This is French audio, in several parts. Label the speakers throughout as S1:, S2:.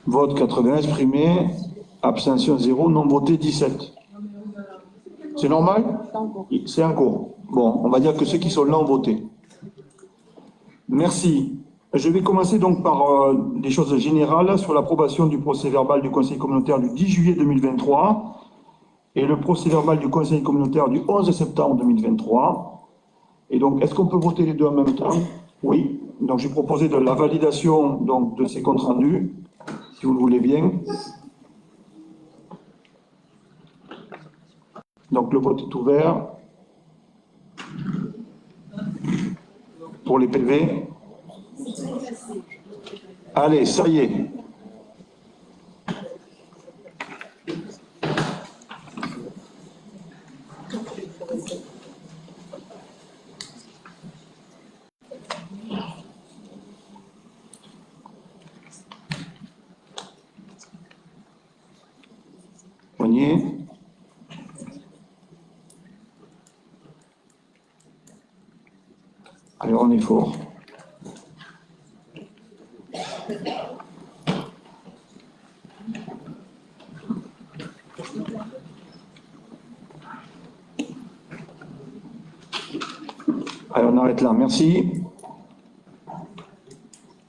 S1: Vote 80 exprimé, abstention 0, non voté 17. C'est normal? C'est en cours. Bon, on va dire que ceux qui sont là ont voté. Merci. Je vais commencer donc par des choses générales sur l'approbation du procès-verbal du Conseil communautaire du 10 juillet 2023 et le procès-verbal du Conseil communautaire du 11 septembre 2023. Et donc, est-ce qu'on peut voter les deux en même temps? Oui. Donc, j'ai proposé de la validation donc, de ces comptes rendus, si vous le voulez bien. Donc, le vote est ouvert pour les PV. Allez, ça y est. Poignée. Alors, on est fort. Allez, on arrête là. Merci.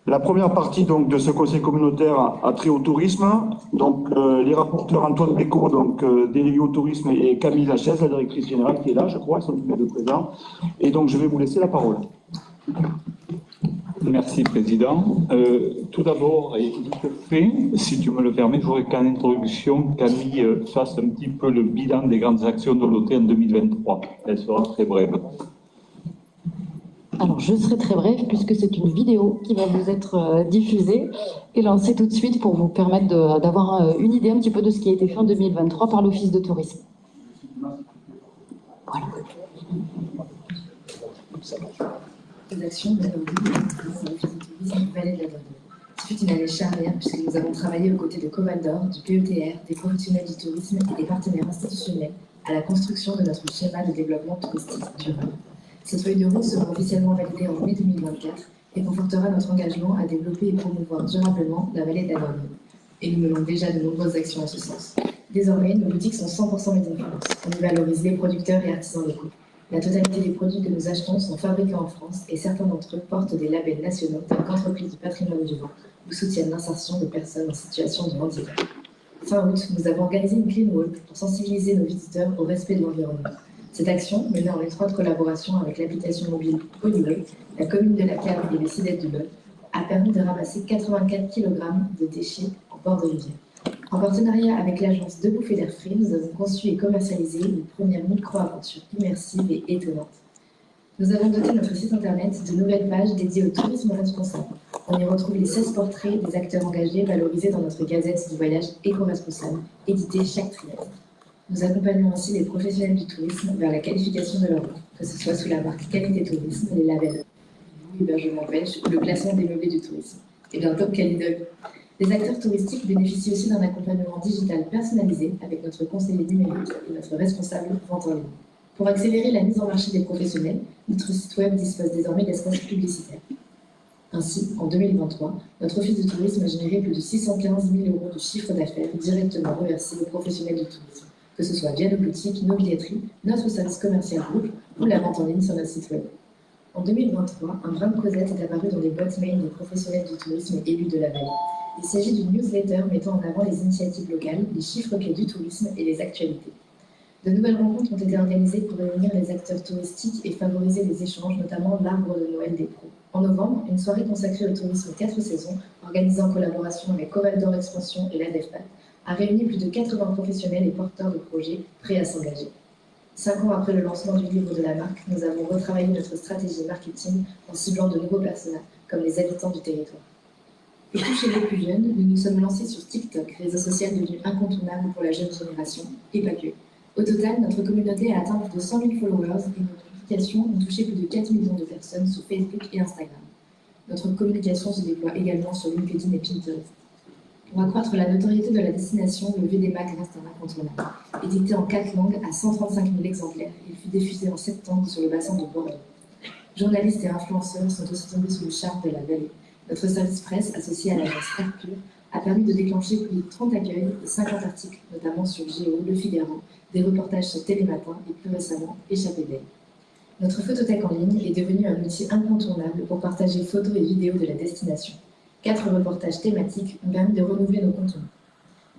S1: La première partie donc, de ce conseil communautaire a trait au tourisme. Donc, les rapporteurs Antoine Bécaud, donc délégué au tourisme, et Camille Lachaise, la directrice générale, qui est là, je crois, ils sont tous les deux présents. Et donc, je vais vous laisser la parole.
S2: Merci, Président. Tout d'abord, et vite fait, si tu me le permets, je voudrais qu'en introduction, Camille fasse un petit peu le bilan des grandes actions de l'OT en 2023. Elle sera très brève.
S3: Alors, je serai très brève puisque c'est une vidéo qui va vous être diffusée et lancée tout de suite pour vous permettre d'avoir une idée un petit peu de ce qui a été fait en 2023 par l'Office de tourisme. Voilà.
S4: Les actions de l'Office de tourisme Vallée de la Dordogne. Ce fut une année charnière puisque nous avons travaillé aux côtés de Comandor, du PETR, des professionnels du tourisme et des partenaires institutionnels à la construction de notre schéma de développement touristique durable. Cette feuille de route sera officiellement validée en mai 2024 et confortera notre engagement à développer et promouvoir durablement la vallée de la Dordogne. Et nous menons déjà de nombreuses actions en ce sens. Désormais, nos boutiques sont 100% made in France. On y valorise les producteurs et artisans locaux. La totalité des produits que nous achetons sont fabriqués en France et certains d'entre eux portent des labels nationaux tels qu'entreprise du patrimoine vivant ou soutiennent l'insertion de personnes en situation de handicap. Fin août, nous avons organisé une clean walk pour sensibiliser nos visiteurs au respect de l'environnement. Cette action, menée en étroite collaboration avec l'application mobile Polyway, la commune de la Cave et les Cidettes du Lot, a permis de ramasser 84 kg de déchets en bord de rivière. En partenariat avec l'agence De Bouffées d'Air Frais, nous avons conçu et commercialisé une première micro-aventure immersive et étonnante. Nous avons doté notre site internet de nouvelles pages dédiées au tourisme responsable. On y retrouve les 16 portraits des acteurs engagés valorisés dans notre gazette du voyage éco-responsable, éditée chaque trimestre. Nous accompagnons ainsi les professionnels du tourisme vers la qualification de leur offre, que ce soit sous la marque Qualité Tourisme, les labels hébergement belge ou le classement des meublés du tourisme. Et bientôt Calidog. Les acteurs touristiques bénéficient aussi d'un accompagnement digital personnalisé avec notre conseiller numérique et notre responsable vente en ligne. Pour accélérer la mise en marché des professionnels, notre site web dispose désormais d'espaces publicitaires. Ainsi, en 2023, notre office de tourisme a généré plus de 615 000 € de chiffre d'affaires directement reversés aux professionnels du tourisme, que ce soit via nos boutiques, nos billetteries, notre service commercial groupe ou la vente en ligne sur notre site web. En 2023, un brin de causette est apparu dans les boîtes mail des professionnels du tourisme élus de la vallée. Il s'agit d'une newsletter mettant en avant les initiatives locales, les chiffres clés du tourisme et les actualités. De nouvelles rencontres ont été organisées pour réunir les acteurs touristiques et favoriser les échanges, notamment l'arbre de Noël des pros. En novembre, une soirée consacrée au tourisme 4 saisons, organisée en collaboration avec Coraldor Expansion et l'ADEFPAT, a réuni plus de 80 professionnels et porteurs de projets prêts à s'engager. 5 ans après le lancement du livre de la marque, nous avons retravaillé notre stratégie marketing en ciblant de nouveaux personnages, comme les habitants du territoire. Pour toucher les plus jeunes, nous nous sommes lancés sur TikTok, réseau social devenu incontournable pour la jeune génération, et pas que. Au total, notre communauté a atteint plus de 100 000 followers et nos publications ont touché plus de 4 millions de personnes sur Facebook et Instagram. Notre communication se déploie également sur LinkedIn et Pinterest. Pour accroître la notoriété de la destination, le VDMAG reste un incontournable. Édité en 4 langues à 135 000 exemplaires, il fut diffusé en septembre sur le bassin de Bordeaux. journalistes et influenceurs sont aussi tombés sous le charme de la vallée. Notre service presse, associé à l'agence Hercule, a permis de déclencher plus de 30 accueils et 50 articles, notamment sur Géo, Le Figaro, des reportages sur Télématin et plus récemment Échappée Veille. Notre photothèque en ligne est devenue un outil incontournable pour partager photos et vidéos de la destination. 4 reportages thématiques ont permis de renouveler nos contenus.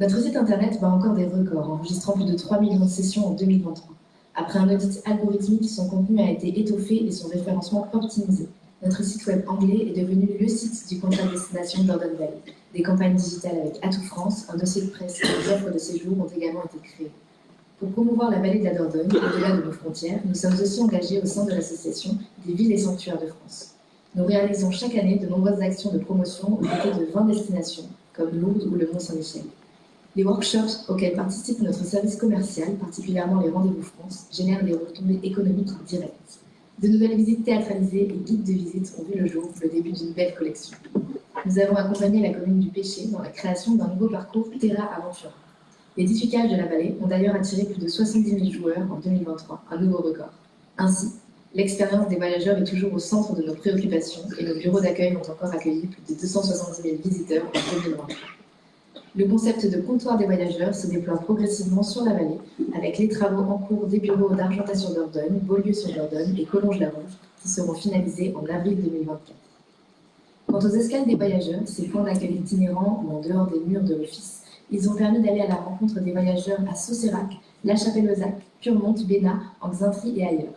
S4: Notre site internet bat encore des records, enregistrant plus de 3 millions de sessions en 2023. Après un audit algorithmique, son contenu a été étoffé et son référencement optimisé. Notre site web anglais est devenu le site du contrat de destination Dordogne Valley. Des campagnes digitales avec Atout France, un dossier de presse et des offres de séjour ont également été créées. Pour promouvoir la vallée de la Dordogne, au-delà de nos frontières, nous sommes aussi engagés au sein de l'association des villes et sanctuaires de France. Nous réalisons chaque année de nombreuses actions de promotion aux côtés de 20 destinations, comme Lourdes ou le Mont-Saint-Michel. Les workshops auxquels participe notre service commercial, particulièrement les Rendez-vous France, génèrent des retombées économiques directes. De nouvelles visites théâtralisées et guides de visite ont vu le jour, le début d'une belle collection. Nous avons accompagné la commune du Péché dans la création d'un nouveau parcours Terra Aventura. Les 18 cages de la vallée ont d'ailleurs attiré plus de 70 000 joueurs en 2023, un nouveau record. Ainsi, l'expérience des voyageurs est toujours au centre de nos préoccupations et nos bureaux d'accueil ont encore accueilli plus de 270 000 visiteurs en 2023. Le concept de comptoir des voyageurs se déploie progressivement sur la vallée, avec les travaux en cours des bureaux d'Argentat-sur-Dordogne, Beaulieu-sur-Dordogne et Collonges-la-Rouge, qui seront finalisés en avril 2024. Quant aux escales des voyageurs, ces points d'accueil itinérants ou en dehors des murs de l'office, ils ont permis d'aller à la rencontre des voyageurs à Saucerac, La Chapelle-aux-Acs, Purmont, Bénat, en Xaintry et ailleurs.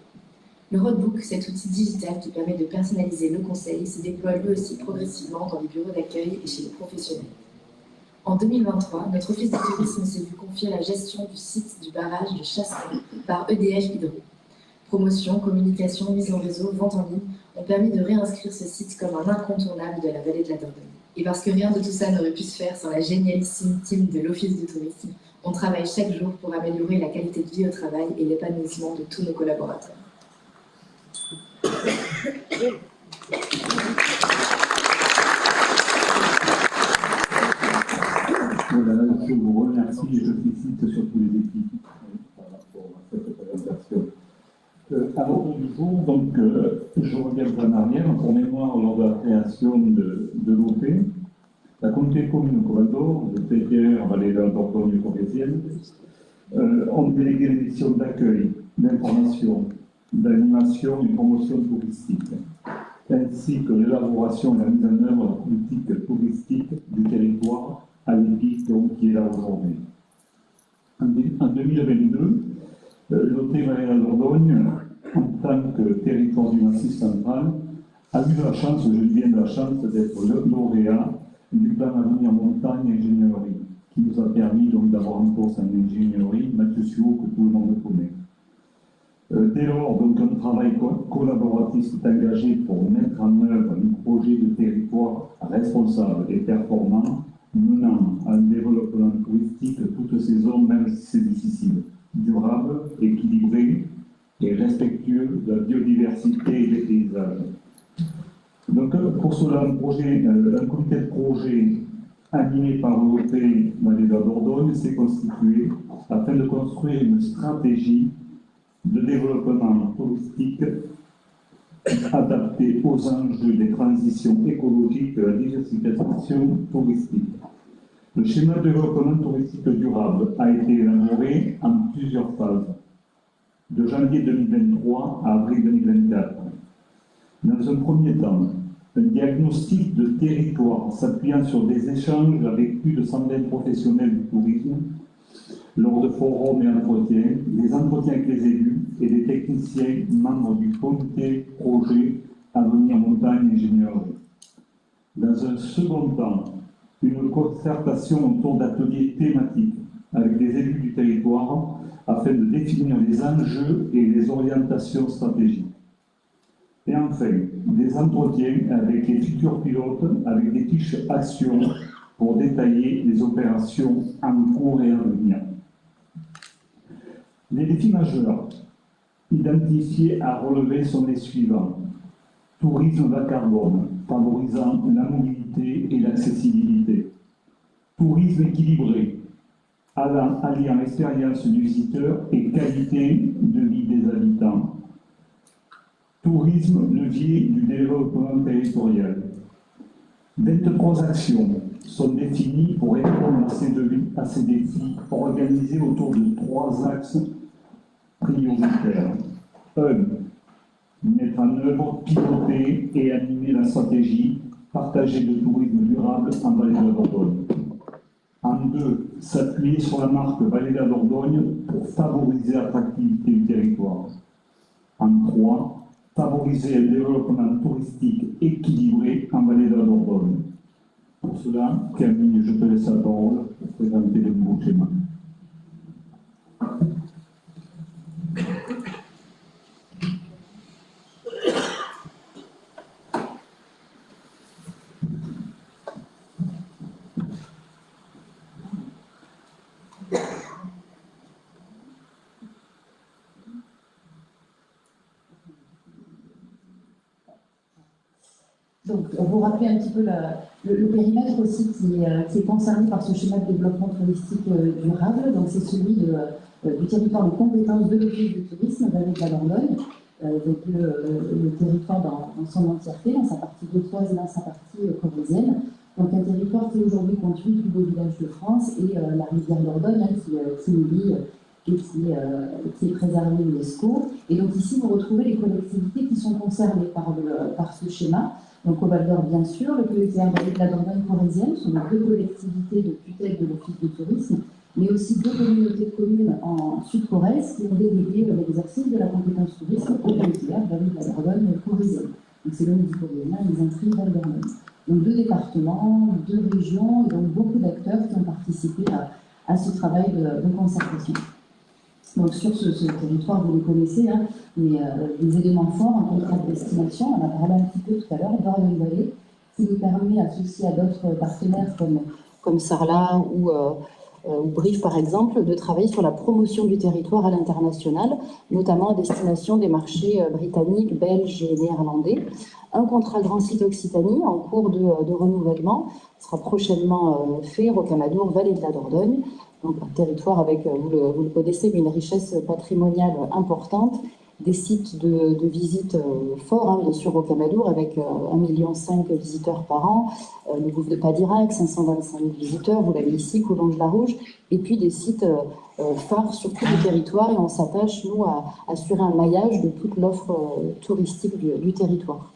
S4: Le roadbook, cet outil digital qui permet de personnaliser le conseil, se déploie lui aussi progressivement dans les bureaux d'accueil et chez les professionnels. En 2023, notre office du tourisme s'est vu confier la gestion du site du barrage de Chasseron par EDF Hydro. Promotion, communication, mise en réseau, vente en ligne ont permis de réinscrire ce site comme un incontournable de la vallée de la Dordogne. Et parce que rien de tout ça n'aurait pu se faire sans la génialissime team de l'Office du tourisme, on travaille chaque jour pour améliorer la qualité de vie au travail et l'épanouissement de tous nos collaborateurs.
S5: Voilà, je vous remercie et je félicite surtout les équipes par rapport à cette présentation. À l'ordre du jour, donc, je reviens en arrière. Pour mémoire, lors de la création de l'OP, la communauté commune Comandor, de Pétière, Vallée de la Dordogne Corrézienne, ont délégué les missions d'accueil, d'information, d'animation et de promotion touristique, ainsi que l'élaboration et la mise en œuvre de la politique touristique du territoire à l'équipe qui est là aujourd'hui. En 2022, l'OT Vallée de la Dordogne, en tant que territoire du Massif central, a eu la chance, je dis bien la chance, d'être lauréat du plan Avenir Montagne Ingénierie, qui nous a permis donc d'avoir un poste en ingénierie, Mathieu Suot, que tout le monde connaît. Dès lors, donc, un travail collaboratif s'est engagé pour mettre en œuvre un projet de territoire responsable et performant, menant à un développement touristique de toutes ces zones, même si c'est difficile, durable, équilibré et respectueux de la biodiversité et des paysages. Donc, pour cela, un comité de projet animé par l'OP Vallée de la Dordogne s'est constitué afin de construire une stratégie de développement touristique adaptée aux enjeux des transitions écologiques et de la diversification touristique. Le schéma de développement touristique durable a été élaboré en plusieurs phases, de janvier 2023 à avril 2024. Dans un premier temps, un diagnostic de territoire s'appuyant sur des échanges avec plus de 120 professionnels du tourisme lors de forums et entretiens, des entretiens avec les élus et des techniciens membres du comité projet Avenir Montagne Ingénierie. Dans un second temps, une concertation autour d'ateliers thématiques avec les élus du territoire afin de définir les enjeux et les orientations stratégiques. Et enfin, des entretiens avec les futurs pilotes, avec des fiches actions pour détailler les opérations en cours et à venir. Les défis majeurs identifiés à relever sont les suivants. Tourisme bas carbone, favorisant la mobilité et l'accessibilité. Tourisme équilibré, alliant expérience du visiteur et qualité de vie des habitants. Tourisme, levier du développement territorial. 23 actions sont définies pour répondre à ces défis, organisés autour de 3 axes prioritaires. 1. Mettre en œuvre, piloter et animer la stratégie partagée de tourisme durable en Vallée de la Dordogne. En 2, s'appuyer sur la marque Vallée de la Dordogne pour favoriser l'attractivité du territoire. En 3, favoriser un développement touristique équilibré en Vallée de la Dordogne. Pour cela, Camille, je te laisse la parole pour présenter le nouveau schéma.
S3: Donc, on vous rappeler un petit peu le périmètre aussi qui est concerné par ce schéma de développement touristique durable. Donc, c'est celui du territoire de compétence de l'Office du tourisme, Vallée de la Dordogne. Donc, le territoire dans son entièreté, dans sa partie vaudoise et dans sa partie corrézienne. Donc, un territoire qui aujourd'hui compte 8 plus beaux villages de France et la rivière Dordogne qui nous lie et qui est préservée à l'UNESCO. Et donc, ici, vous retrouvez les collectivités qui sont concernées par ce schéma. Donc au Val d'Or, bien sûr, le PETR Vallée de la Dordogne corrézienne sont 2 collectivités de tutelle de l'Office du tourisme, mais aussi 2 communautés de communes en Sud-Corrèze qui ont délégué l'exercice de la compétence tourisme au PETR Vallée de la Dordogne corrézienne. Donc c'est le Midi-Corrézien et les Intrigues Val d'Ordogne. Donc 2 départements, 2 régions, et donc beaucoup d'acteurs qui ont participé à ce travail de concertation. Donc sur ce territoire, vous le connaissez, mais les éléments forts en contrat de destination, on en a parlé un petit peu tout à l'heure, Dordogne-Vallée, qui nous permet, associé à d'autres partenaires comme Sarlat ou Brief par exemple, de travailler sur la promotion du territoire à l'international, notamment à destination des marchés britanniques, belges et néerlandais. Un contrat Grand Site Occitanie en cours de renouvellement sera prochainement fait, Rocamadour, Vallée de la Dordogne. Donc un territoire avec, vous le connaissez, mais une richesse patrimoniale importante, des sites de visite forts, bien sûr, Rocamadour, avec 1,5 million de visiteurs par an, le gouffre de Padirac, 525 000 visiteurs, vous l'avez ici, Collonges-la-Rouge, et puis des sites phares sur tout le territoire, et on s'attache, nous, à assurer un maillage de toute l'offre touristique du territoire.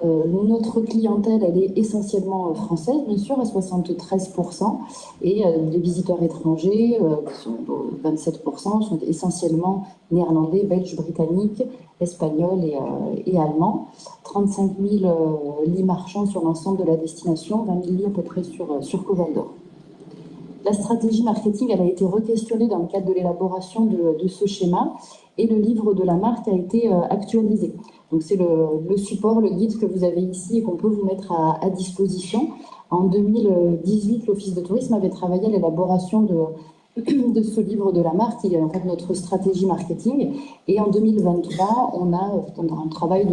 S3: Notre clientèle, elle est essentiellement française, bien sûr, à 73%, et les visiteurs étrangers, qui sont 27%, sont essentiellement néerlandais, belges, britanniques, espagnols et allemands. 35 000 lits marchands sur l'ensemble de la destination, 20 000 lits à peu près sur Val d'Or. La stratégie marketing, elle a été requestionnée dans le cadre de l'élaboration de ce schéma, et le livre de la marque a été actualisé. Donc c'est le support, le guide que vous avez ici et qu'on peut vous mettre à disposition. En 2018, l'Office de tourisme avait travaillé à l'élaboration de ce livre de la marque, qui est en fait notre stratégie marketing. Et en 2023, on a un travail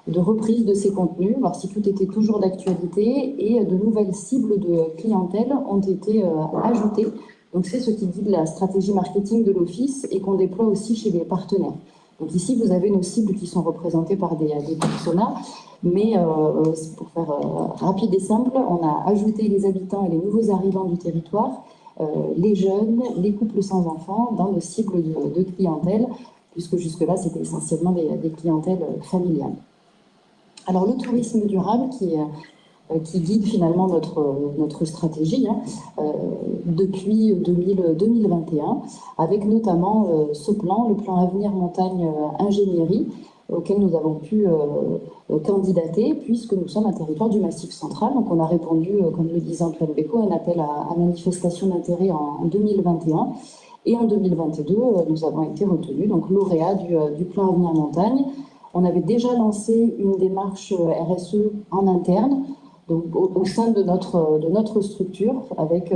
S3: de reprise de ces contenus, voir si tout était toujours d'actualité, et de nouvelles cibles de clientèle ont été ajoutées. Donc c'est ce qui guide la stratégie marketing de l'Office et qu'on déploie aussi chez les partenaires. Donc ici, vous avez nos cibles qui sont représentées par des personas, mais pour faire rapide et simple, on a ajouté les habitants et les nouveaux arrivants du territoire, les jeunes, les couples sans enfants, dans nos cibles de clientèle, puisque jusque-là, c'était essentiellement des clientèles familiales. Alors le tourisme durable qui guide finalement notre stratégie depuis 2021, avec notamment ce plan, le plan Avenir Montagne Ingénierie, auquel nous avons pu candidater, puisque nous sommes un territoire du Massif central. Donc on a répondu, comme le disait Antoine Bécaud, à un appel à manifestation d'intérêt en 2021. Et en 2022, nous avons été retenus, donc lauréats du plan Avenir Montagne. On avait déjà lancé une démarche RSE en interne, donc au sein de notre structure, avec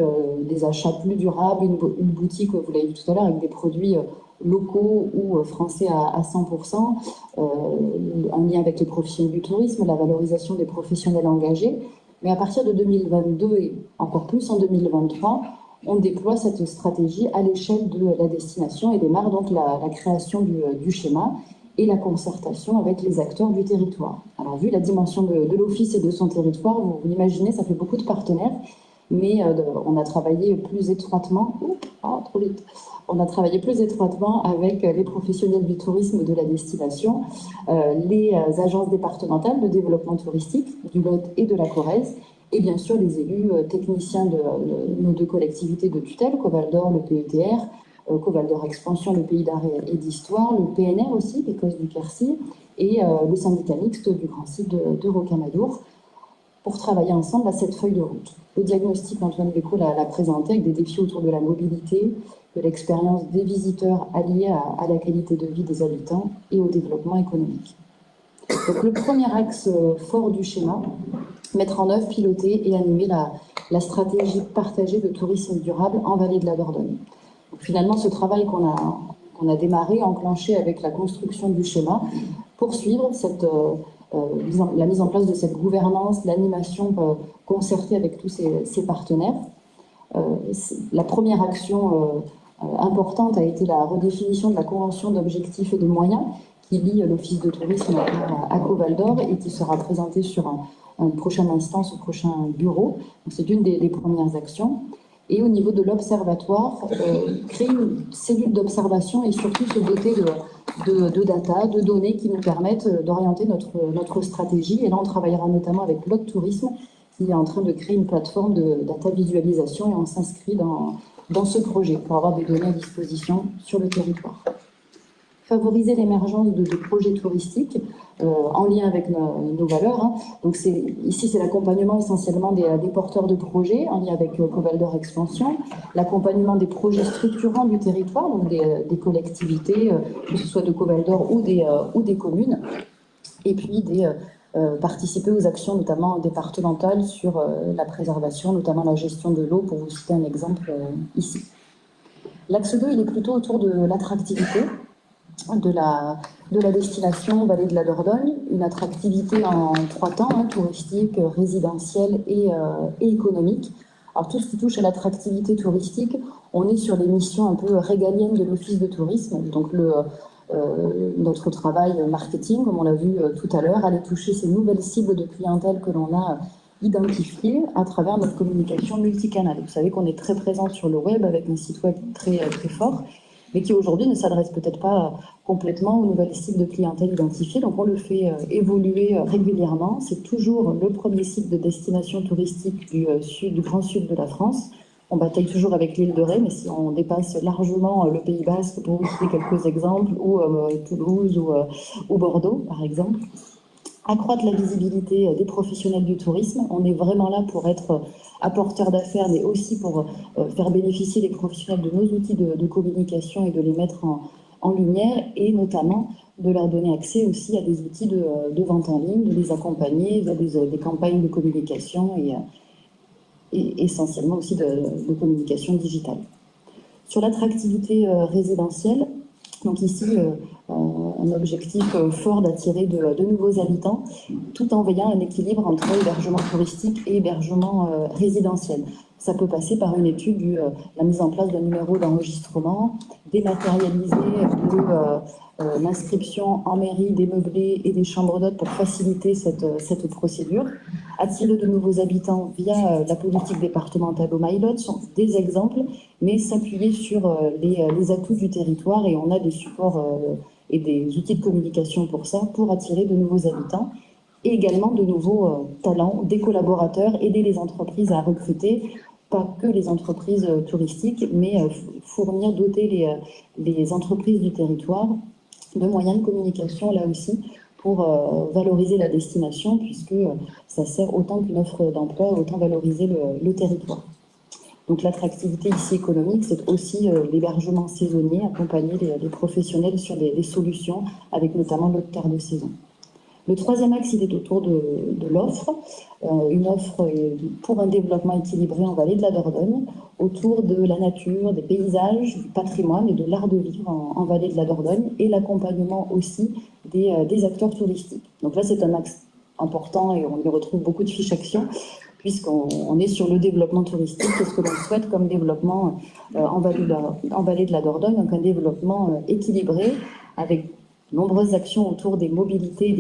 S3: des achats plus durables, une boutique, vous l'avez vu tout à l'heure, avec des produits locaux ou français à 100%, en lien avec les professionnels du tourisme, la valorisation des professionnels engagés. Mais à partir de 2022 et encore plus en 2023, on déploie cette stratégie à l'échelle de la destination et démarre donc la création du schéma. et la concertation avec les acteurs du territoire. Alors, vu la dimension de l'Office et de son territoire, vous l'imaginez, ça fait beaucoup de partenaires, mais on a travaillé plus étroitement, trop vite. On a travaillé plus étroitement avec les professionnels du tourisme de la destination, les agences départementales de développement touristique du Lot et de la Corrèze, et bien sûr les élus techniciens de nos deux collectivités de tutelle, Coval d'Or, le PETR, Coval d'Or Expansion, le Pays d'Art et d'Histoire, le PNR aussi, l'Écosse du Quercy, et le syndicat mixte du Grand Site de Rocamadour, pour travailler ensemble à cette feuille de route. Le diagnostic, Antoine Bécaud l'a présenté, avec des défis autour de la mobilité, de l'expérience des visiteurs alliés à la qualité de vie des habitants et au développement économique. Donc le premier axe fort du schéma, mettre en œuvre, piloter et animer la stratégie partagée de tourisme durable en vallée de la Dordogne. Donc finalement, ce travail qu'on a démarré, enclenché avec la construction du schéma, poursuivre la mise en place de cette gouvernance, l'animation concertée avec tous ces partenaires. La première action importante a été la redéfinition de la convention d'objectifs et de moyens qui lie l'Office de tourisme à Coval d'Or et qui sera présentée sur une prochaine instance, au prochain bureau. C'est une des premières actions. Et au niveau de l'observatoire, créer une cellule d'observation et surtout se doter de data, de données qui nous permettent d'orienter notre stratégie. Et là, on travaillera notamment avec l'Autre Tourisme qui est en train de créer une plateforme de data visualisation et on s'inscrit dans ce projet pour avoir des données à disposition sur le territoire. Favoriser l'émergence de projets touristiques en lien avec nos valeurs. Hein. Donc ici, c'est l'accompagnement essentiellement des porteurs de projets en lien avec Coval d'Or Expansion, l'accompagnement des projets structurants du territoire, donc des collectivités, que ce soit de Coval d'Or ou des communes, et puis participer aux actions notamment départementales sur la préservation, notamment la gestion de l'eau, pour vous citer un exemple ici. L'axe 2, il est plutôt autour de l'attractivité de la destination vallée de la Dordogne, une attractivité en 3 temps, hein, touristique, résidentielle et économique. Alors tout ce qui touche à l'attractivité touristique, on est sur les missions un peu régaliennes de l'Office de tourisme, donc notre travail marketing, comme on l'a vu tout à l'heure, aller toucher ces nouvelles cibles de clientèle que l'on a identifiées à travers notre communication multicanale. Vous savez qu'on est très présent sur le web avec un site web très, très fort, mais qui aujourd'hui ne s'adresse peut-être pas complètement aux nouvelles cibles de clientèle identifiées. Donc on le fait évoluer régulièrement. C'est toujours le premier site de destination touristique du Grand Sud de la France. On bataille toujours avec l'île de Ré, mais si on dépasse largement le Pays Basque, pour vous citer quelques exemples, ou Toulouse ou Bordeaux, par exemple. Accroître la visibilité des professionnels du tourisme. On est vraiment là pour être apporteurs d'affaires, mais aussi pour faire bénéficier les professionnels de nos outils de communication et de les mettre en lumière, et notamment de leur donner accès aussi à des outils de vente en ligne, de les accompagner via des campagnes de communication et essentiellement aussi de communication digitale. Sur l'attractivité résidentielle, donc ici, un objectif fort d'attirer de nouveaux habitants, tout en veillant à un équilibre entre hébergement touristique et hébergement résidentiel. Ça peut passer par une étude la mise en place d'un numéro d'enregistrement, dématérialiser l'inscription en mairie des meublés et des chambres d'hôtes pour faciliter cette procédure. Attirer de nouveaux habitants via la politique départementale au MyLot sont des exemples, mais s'appuyer sur les atouts du territoire, et on a des supports et des outils de communication pour ça, pour attirer de nouveaux habitants et également de nouveaux talents, des collaborateurs, aider les entreprises à recruter, pas que les entreprises touristiques, mais fournir, doter les entreprises du territoire de moyens de communication là aussi pour valoriser la destination, puisque ça sert autant qu'une offre d'emploi, autant valoriser le territoire. Donc l'attractivité ici économique, c'est aussi l'hébergement saisonnier, accompagner les professionnels sur des solutions, avec notamment l'autre quart de saison. Le troisième axe, il est autour de l'offre, une offre pour un développement équilibré en vallée de la Dordogne, autour de la nature, des paysages, du patrimoine et de l'art de vivre en vallée de la Dordogne, et l'accompagnement aussi des acteurs touristiques. Donc là, c'est un axe important et on y retrouve beaucoup de fiches actions, puisqu'on est sur le développement touristique, c'est ce que l'on souhaite comme développement en vallée de la Dordogne, donc un développement équilibré, avec nombreuses actions autour des mobilités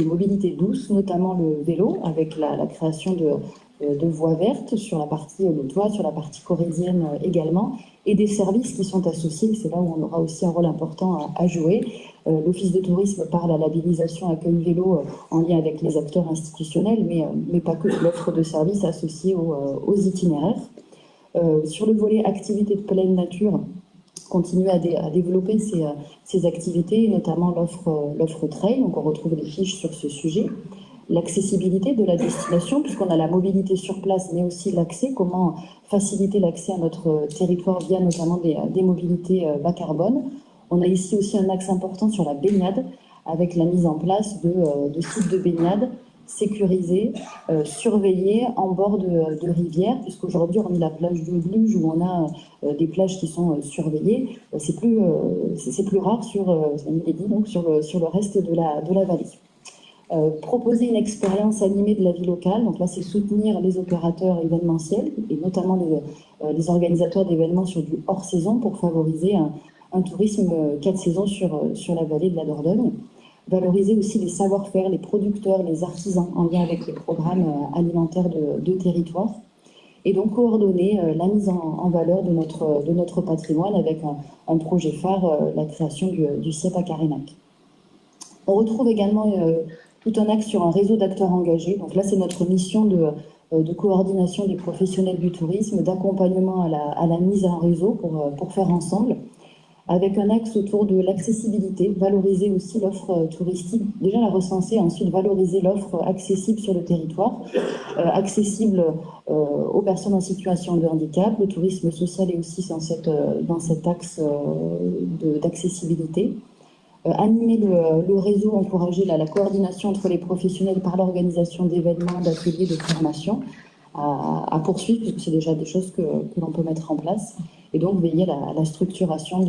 S3: douces, notamment le vélo, avec la création de voies vertes sur la partie Lautois, sur la partie corrézienne également, et des services qui sont associés. C'est là où on aura aussi un rôle important à jouer. L'Office de tourisme par la labellisation Accueil Vélo en lien avec les acteurs institutionnels, mais pas que, l'offre de services associés aux itinéraires. Sur le volet activités de pleine nature, continuer à développer ces activités, notamment l'offre trail. Donc on retrouve les fiches sur ce sujet. L'accessibilité de la destination, puisqu'on a la mobilité sur place, mais aussi l'accès, comment faciliter l'accès à notre territoire via notamment des mobilités bas carbone. On a ici aussi un axe important sur la baignade, avec la mise en place de sites de baignade sécurisés, surveillés en bord de rivière, puisqu'aujourd'hui, hormis la plage de Gluge, où on a des plages qui sont surveillées, c'est plus rare sur le reste de la vallée. Proposer une expérience animée de la vie locale, donc là c'est soutenir les opérateurs événementiels et notamment les organisateurs d'événements sur du hors-saison pour favoriser un tourisme 4 saisons sur la vallée de la Dordogne. Valoriser aussi les savoir-faire, les producteurs, les artisans en lien avec les programmes alimentaires de territoire. Et donc coordonner la mise en valeur de notre patrimoine avec un projet phare, la création du CIEP à Carénac. On retrouve également tout un axe sur un réseau d'acteurs engagés. Donc là, c'est notre mission de coordination des professionnels du tourisme, d'accompagnement à la mise en réseau pour faire ensemble, avec un axe autour de l'accessibilité, valoriser aussi l'offre touristique, déjà la recenser, ensuite valoriser l'offre accessible sur le territoire, accessible aux personnes en situation de handicap. Le tourisme social est aussi dans cet axe d'accessibilité. Animer le réseau, encourager la coordination entre les professionnels par l'organisation d'événements, d'ateliers, de formation à poursuivre, puisque c'est déjà des choses que l'on peut mettre en place, et donc veiller à la structuration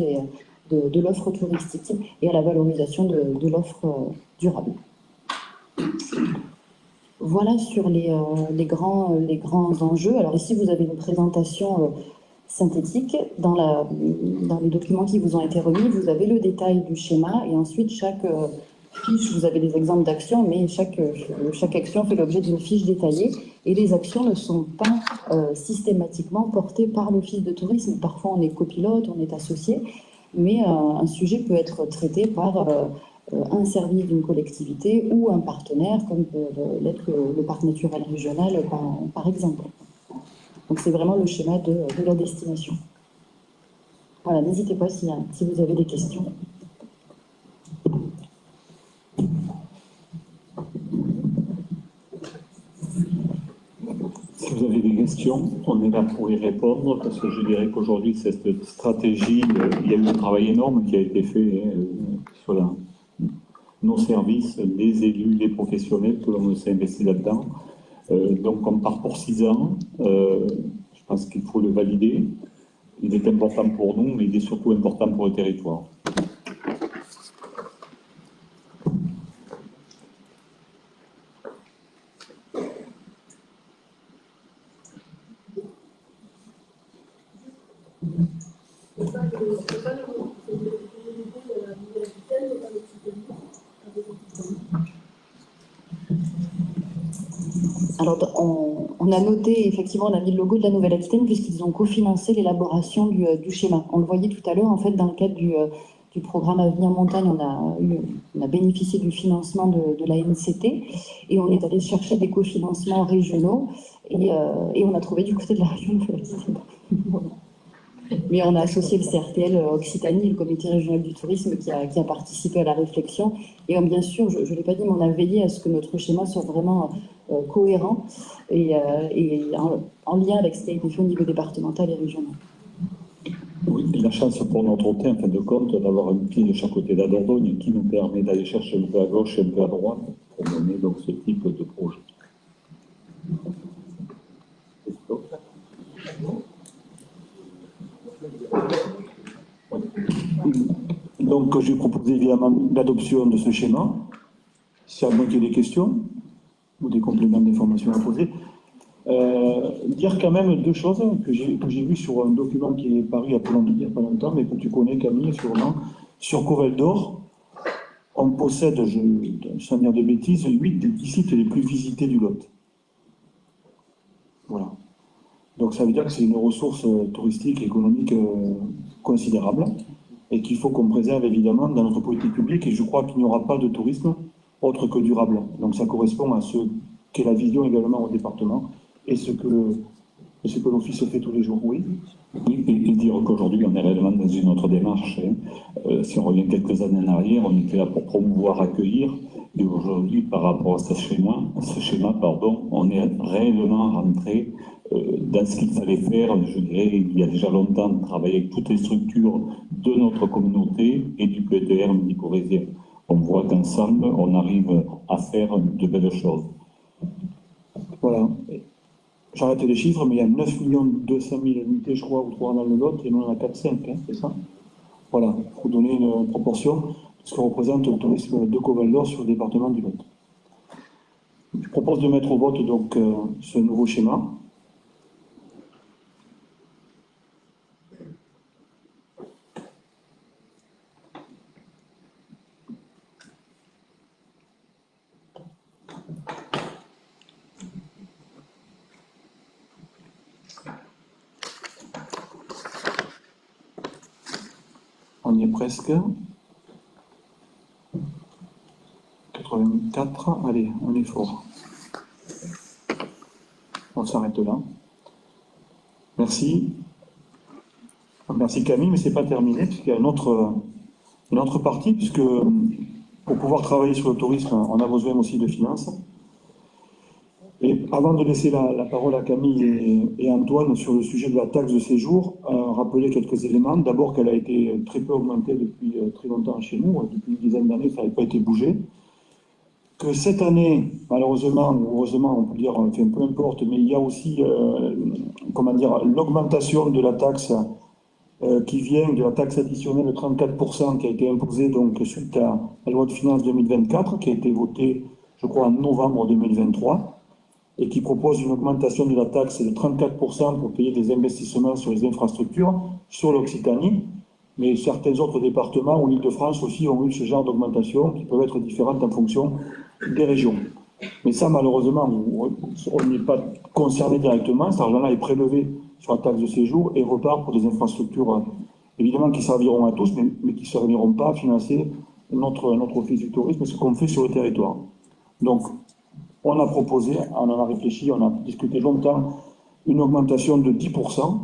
S3: de l'offre touristique et à la valorisation de l'offre durable. Voilà sur les grands enjeux. Alors ici, vous avez une présentation synthétique. Dans les documents qui vous ont été remis, vous avez le détail du schéma et ensuite chaque fiche, vous avez des exemples d'actions, mais chaque action fait l'objet d'une fiche détaillée et les actions ne sont pas systématiquement portées par l'Office de tourisme. Parfois on est copilote, on est associé, mais un sujet peut être traité par un service d'une collectivité ou un partenaire, comme peut l'être le parc naturel régional par exemple. Donc c'est vraiment le schéma de la destination. Voilà, n'hésitez pas si vous avez des questions.
S2: Si vous avez des questions, on est là pour y répondre, parce que je dirais qu'aujourd'hui, cette stratégie, il y a eu un travail énorme qui a été fait sur nos services, les élus, les professionnels, tout le monde s'est investi là-dedans. Donc on part pour 6 ans, je pense qu'il faut le valider. Il est important pour nous, mais il est surtout important pour le territoire.
S3: Alors, on a noté, effectivement, on a mis le logo de la Nouvelle-Aquitaine puisqu'ils ont cofinancé l'élaboration du schéma. On le voyait tout à l'heure, en fait, dans le cadre du programme Avenir Montagne, on a bénéficié du financement de la NCT et on est allé chercher des cofinancements régionaux et on a trouvé du côté de la région Nouvelle-Aquitaine. Mais on a associé le CRTL Occitanie, le comité régional du tourisme qui a participé à la réflexion. Et bien sûr, je ne l'ai pas dit, mais on a veillé à ce que notre schéma soit vraiment cohérent et en lien avec ce qui a été fait au niveau départemental et régional.
S2: Oui, la chance pour notre hôtel, en fin de compte, d'avoir un pied de chaque côté de la Dordogne qui nous permet d'aller chercher un peu à gauche et un peu à droite pour mener donc ce type de projet. Donc, j'ai proposé évidemment l'adoption de ce schéma. Si à moins qu'il y ait des questions ou des compléments d'information à poser. Dire quand même 2 choses que j'ai vues sur un document qui est paru il n'y a pas longtemps, mais que tu connais, Camille, sûrement, sur Covel d'Or.
S1: on possède, sans dire de bêtises, 8 des 10 sites les plus visités du Lot. Voilà. Donc ça veut dire que c'est une ressource touristique et économique considérable et qu'il faut qu'on préserve évidemment dans notre politique publique, et je crois qu'il n'y aura pas de tourisme autre que durable. Donc ça correspond à ce qu'est la vision également au département et ce que l'Office fait tous les jours. Oui.
S5: Oui, et dire qu'aujourd'hui, on est réellement dans une autre démarche. Si on revient quelques années en arrière, on était là pour promouvoir, accueillir, et aujourd'hui, par rapport à ce schéma, on est réellement rentré dans ce qu'il fallait faire, je dirais, il y a déjà longtemps, travailler avec toutes les structures de notre communauté et du PETR midi-corrézien. On voit qu'ensemble, on arrive à faire de belles choses.
S1: Voilà. J'arrête les chiffres, mais il y a 9 200 000 unités, je crois, ou 3 dans le Lot, et nous on en a 4-5, hein, c'est ça? Voilà, il faut donner une proportion de ce que représente le tourisme de Coval-d'Or sur le département du Lot. Je propose de mettre au vote donc ce nouveau schéma. On y est presque. 84, allez, on est fort. On s'arrête là. Merci. Merci Camille, mais ce n'est pas terminé, puisqu'il y a une autre partie, puisque pour pouvoir travailler sur le tourisme, on a besoin aussi de finances. Et avant de laisser la parole à Camille et Antoine sur le sujet de la taxe de séjour, rappeler quelques éléments. D'abord qu'elle a été très peu augmentée depuis très longtemps chez nous, depuis une dizaine d'années, ça n'avait pas été bougé. Que cette année, malheureusement, ou heureusement, on peut dire, enfin, peu importe, mais il y a aussi, l'augmentation de la taxe qui vient de la taxe additionnelle de 34% qui a été imposée donc suite à la loi de finances 2024, qui a été votée, je crois, en novembre 2023. Et qui propose une augmentation de la taxe de 34% pour payer des investissements sur les infrastructures sur l'Occitanie. Mais certains autres départements ou l'Île-de-France aussi ont eu ce genre d'augmentation qui peuvent être différentes en fonction des régions. Mais ça, malheureusement, on n'est pas concerné directement. Cet argent-là est prélevé sur la taxe de séjour et repart pour des infrastructures, évidemment, qui serviront à tous, mais qui ne serviront pas à financer notre office du tourisme et ce qu'on fait sur le territoire. Donc, on a proposé, on en a réfléchi, on a discuté longtemps, une augmentation de 10%,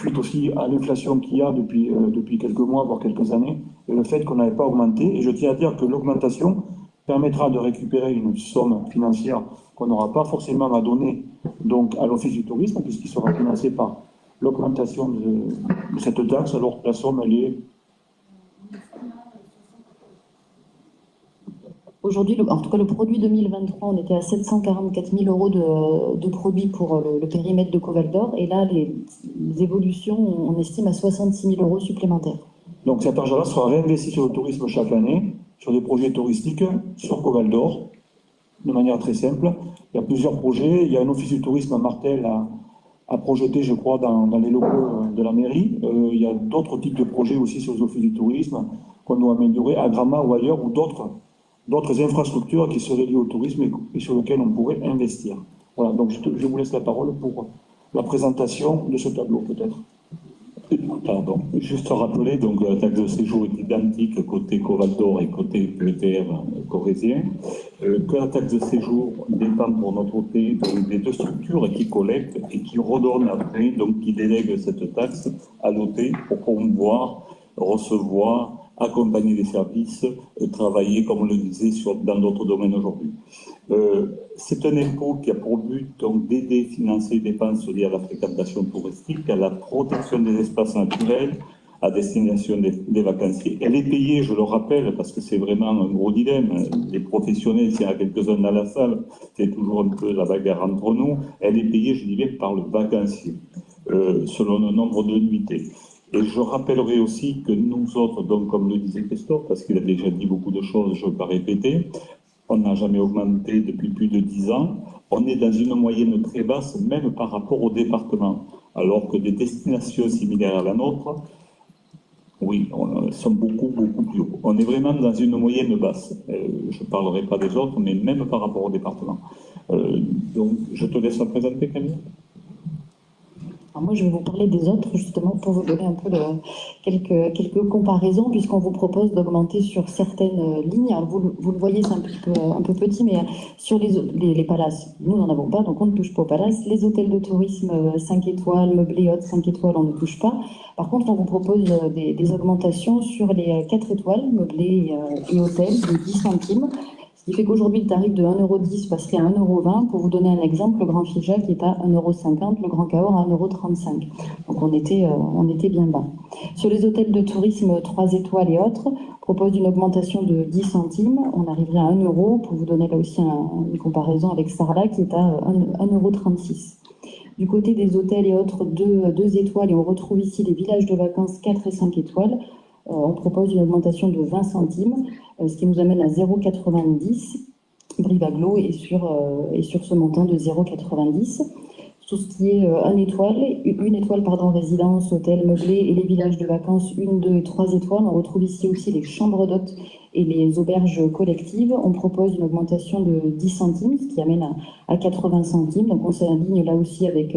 S1: suite aussi à l'inflation qu'il y a depuis quelques mois, voire quelques années, et le fait qu'on n'avait pas augmenté. Et je tiens à dire que l'augmentation permettra de récupérer une somme financière qu'on n'aura pas forcément à donner donc, à l'Office du tourisme, puisqu'il sera financé par l'augmentation de cette taxe, alors que la somme, elle est...
S3: Aujourd'hui, en tout cas, le produit 2023, on était à 744 000 euros de produits pour le périmètre de Coval-d'Or. Et là, les évolutions, on estime à 66 000 euros supplémentaires.
S1: Donc cet argent-là sera réinvesti sur le tourisme chaque année, sur des projets touristiques, sur Coval-d'Or, de manière très simple. Il y a plusieurs projets. Il y a un office du tourisme à Martel à projeter, je crois, dans les locaux de la mairie. Il y a d'autres types de projets aussi sur les offices du tourisme qu'on doit améliorer à Gramma ou ailleurs, ou d'autres infrastructures qui seraient liées au tourisme et sur lesquelles on pourrait investir. Voilà, donc je vous laisse la parole pour la présentation de ce tableau, peut-être.
S5: Pardon, juste rappeler, donc la taxe de séjour est identique côté Coval-d'Or et côté PETR corrézien, que la taxe de séjour dépend pour notre côté des deux structures qui collectent et qui redonnent après, donc qui délèguent cette taxe à l'OT pour promouvoir, recevoir, accompagner les services, travailler, comme on le disait, dans d'autres domaines aujourd'hui. C'est un impôt qui a pour but donc d'aider, financer les dépenses liées à la fréquentation touristique, à la protection des espaces naturels, à destination des vacanciers. Elle est payée, je le rappelle, parce que c'est vraiment un gros dilemme. Les professionnels, s'il y en a quelques-uns dans la salle, c'est toujours un peu la bagarre entre nous. Elle est payée, je dirais, par le vacancier, selon le nombre de nuitées. Et je rappellerai aussi que nous autres, donc comme le disait Christophe, parce qu'il a déjà dit beaucoup de choses, je ne vais pas répéter, on n'a jamais augmenté depuis plus de 10 ans. On est dans une moyenne très basse, même par rapport au département. Alors que des destinations similaires à la nôtre
S2: Oui, sont beaucoup plus hauts. On est vraiment dans une moyenne basse. Je ne parlerai pas des autres, mais même par rapport au département. Donc, je te laisse la présenter, Camille.
S3: Alors moi, je vais vous parler des autres, justement, pour vous donner un peu quelques comparaisons, puisqu'on vous propose d'augmenter sur certaines lignes. Alors, vous le voyez, c'est un peu petit, mais sur les palaces, nous n'en avons pas, donc on ne touche pas aux palaces. Les hôtels de tourisme 5 étoiles, meublés hautes 5 étoiles, on ne touche pas. Par contre, on vous propose des augmentations sur les 4 étoiles, meublés et hôtels, de 10 centimes. Ce qui fait qu'aujourd'hui, le tarif de 1,10 € passerait à 1,20 €. Pour vous donner un exemple, le Grand Figeac est à 1,50 €, le Grand Cahors à 1,35 €. Donc on était bien bas. Sur les hôtels de tourisme 3 étoiles et autres, propose une augmentation de 10 centimes. On arriverait à 1 €. Pour vous donner là aussi une comparaison avec Sarlat qui est à 1,36 €. Du côté des hôtels et autres 2 étoiles, et on retrouve ici les villages de vacances 4 et 5 étoiles, on propose une augmentation de 20 centimes, ce qui nous amène à 0,90 €. Brive-Aglo est sur ce montant de 0,90 €. Tout ce qui est une étoile, résidence, hôtel, meublé, et les villages de vacances 1, 2 et 3 étoiles. On retrouve ici aussi les chambres d'hôtes et les auberges collectives. On propose une augmentation de 10 centimes, ce qui amène à 80 centimes. Donc on s'aligne là aussi avec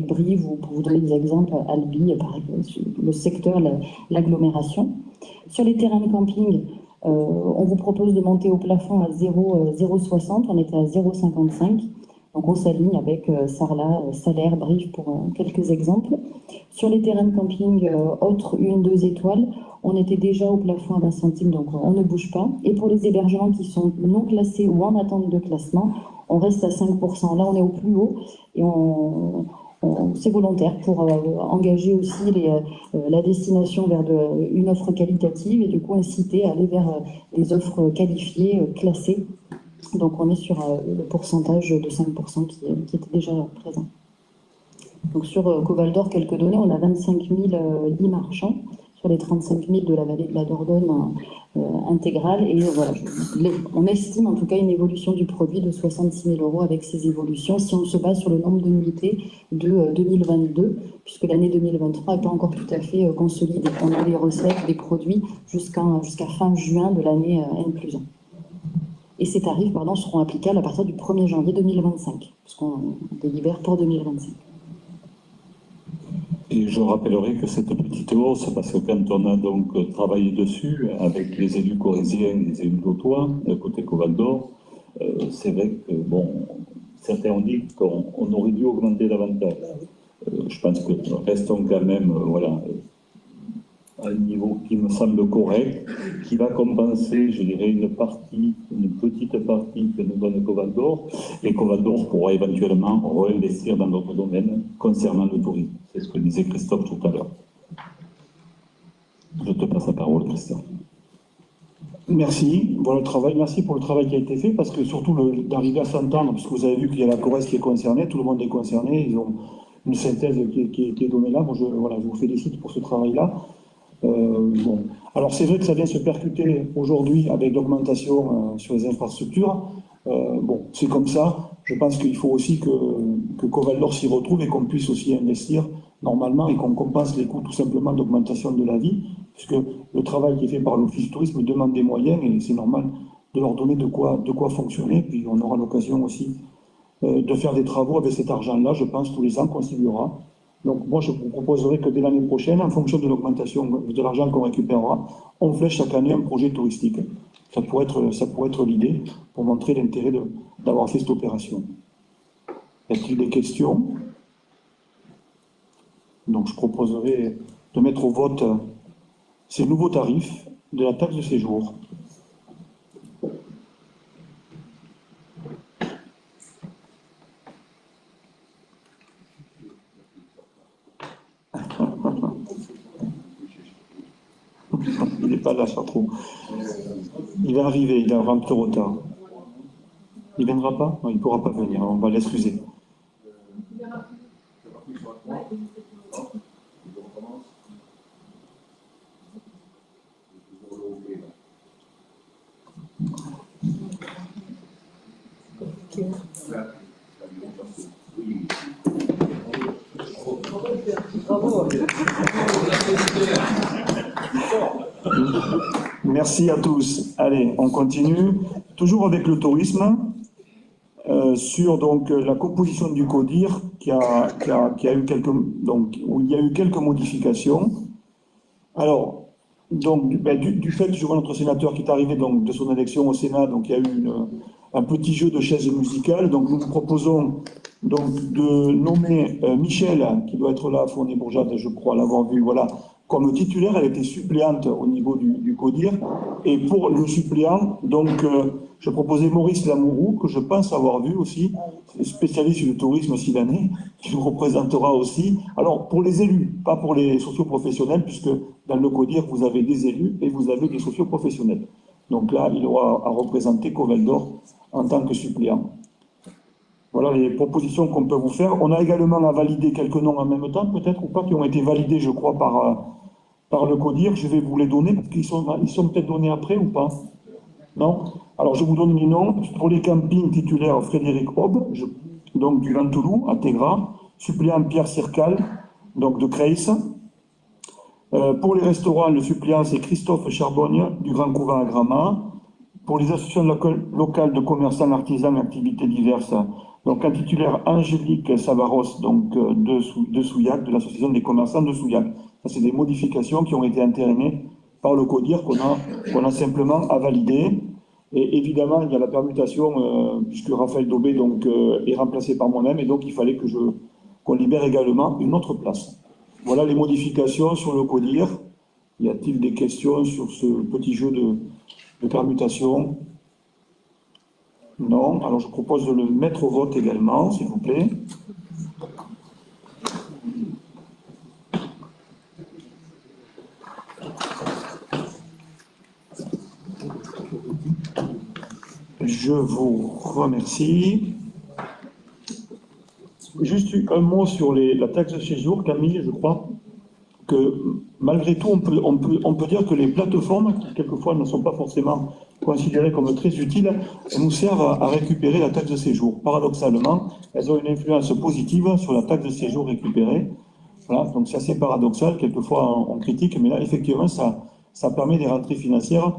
S3: Brive, ou pour vous donner des exemples, Albi, par exemple, le secteur, l'agglomération. Sur les terrains de camping, on vous propose de monter au plafond à 0,60, on était à 0,55. Donc on s'aligne avec Sarlat, Salaire, Brive pour quelques exemples. Sur les terrains de camping autres 1, 2 étoiles, on était déjà au plafond à 20 centimes, donc on ne bouge pas. Et pour les hébergements qui sont non classés ou en attente de classement, on reste à 5%. Là, on est au plus haut, et c'est volontaire pour engager aussi la destination vers une offre qualitative, et du coup inciter à aller vers des offres qualifiées, classées. Donc on est sur le pourcentage de 5% qui était déjà présent. Donc sur Coval d'Or, quelques données, on a 25 000 lits marchands sur les 35 000 de la vallée de la Dordogne intégrale. Et voilà, on estime en tout cas une évolution du produit de 66 000 € avec ces évolutions, si on se base sur le nombre de nuitées de 2022, puisque l'année 2023 n'est pas encore tout à fait consolidée. On a les recettes des produits jusqu'à fin juin de l'année N+1. Et ces tarifs seront applicables à partir du 1er janvier 2025, puisqu'on délibère pour 2025.
S2: Et je rappellerai que cette petite hausse, parce que quand on a donc travaillé dessus avec les élus corréziens et les élus d'Autois, côté Coval d'Or, c'est vrai que, certains ont dit qu'on aurait dû augmenter davantage. Je pense que restons quand même, à un niveau qui me semble correct, qui va compenser, je dirais, une petite partie que nous donne Coval d'Or, et Coval d'Or pourra éventuellement réinvestir dans d'autres domaines concernant le tourisme. C'est ce que disait Christophe tout à l'heure. Je te passe la parole, Christophe.
S1: Merci. Merci pour le travail qui a été fait, parce que surtout d'arriver à s'entendre, puisque vous avez vu qu'il y a la Corrèze qui est concernée, tout le monde est concerné, ils ont une synthèse qui est donnée là. Moi, je vous félicite pour ce travail-là. Alors c'est vrai que ça vient se percuter aujourd'hui avec l'augmentation sur les infrastructures. C'est comme ça. Je pense qu'il faut aussi que Coval d'Or s'y retrouve et qu'on puisse aussi investir normalement, et qu'on compense les coûts tout simplement d'augmentation de la vie, puisque le travail qui est fait par l'Office du tourisme demande des moyens, et c'est normal de leur donner de quoi fonctionner. Puis on aura l'occasion aussi de faire des travaux avec cet argent-là, je pense, tous les ans qu'on ciblera. Donc moi, je vous proposerai que dès l'année prochaine, en fonction de l'augmentation de l'argent qu'on récupérera, on flèche chaque année un projet touristique. Ça pourrait être l'idée pour montrer l'intérêt d'avoir fait cette opération. Y a-t-il des questions? Donc je proposerai de mettre au vote ces nouveaux tarifs de la taxe de séjour. Il n'est pas là, Chartrou. Il va arriver, il a un peu de retard. Il ne viendra pas? Non, il ne pourra pas venir, on va l'excuser. Merci à tous. Allez, on continue. Toujours avec le tourisme, sur donc la composition du CODIR qui a eu où il y a eu quelques modifications. Alors, donc, du fait, je vois notre sénateur qui est arrivé donc, de son élection au Sénat, donc il y a eu un petit jeu de chaises musicales. Donc, nous vous proposons donc, de nommer Michel, qui doit être là, Fournier-Bourjade, je crois l'avoir vu, voilà, comme titulaire. Elle était suppléante au niveau du CODIR. Et pour le suppléant, donc, je proposais Maurice Lamourou, que je pense avoir vu aussi, spécialiste du tourisme Silanais, qui nous représentera aussi. Alors, pour les élus, pas pour les socioprofessionnels, puisque dans le CODIR, vous avez des élus et vous avez des socioprofessionnels. Donc là, il aura à représenter Covel d'Or en tant que suppléant. Voilà les propositions qu'on peut vous faire. On a également à valider quelques noms en même temps, peut-être ou pas, qui ont été validés, je crois, par le CODIR. Je vais vous les donner, parce qu'ils sont peut-être donnés après ou pas. Non? Alors, je vous donne les noms. Pour les campings titulaires, Frédéric Aube, donc du Ventoulou, à Tégra. Suppléant Pierre Circal, donc de Creys. Pour les restaurants, le suppléant, c'est Christophe Charbogne, du Grand Couvent à Gramat. Pour les associations locales de commerçants, artisans, activités diverses, donc un titulaire Angélique Savaros, donc de Souillac, de l'association des commerçants de Souillac. Ça, c'est des modifications qui ont été entérinées par le CODIR qu'on a simplement à valider. Et évidemment, il y a la permutation, puisque Raphaël Daubé donc, est remplacé par moi-même, et donc il fallait qu'on libère également une autre place. Voilà les modifications sur le CODIR. Y a-t-il des questions sur ce petit jeu de permutation? Non. Alors je propose de le mettre au vote également, s'il vous plaît. Je vous remercie. Juste un mot sur la taxe de séjour, Camille, je crois que malgré tout, on peut dire que les plateformes, qui quelquefois ne sont pas forcément considérées comme très utiles, nous servent à récupérer la taxe de séjour. Paradoxalement, elles ont une influence positive sur la taxe de séjour récupérée. Voilà, donc c'est assez paradoxal, quelquefois on critique, mais là, effectivement, ça permet des rentrées financières,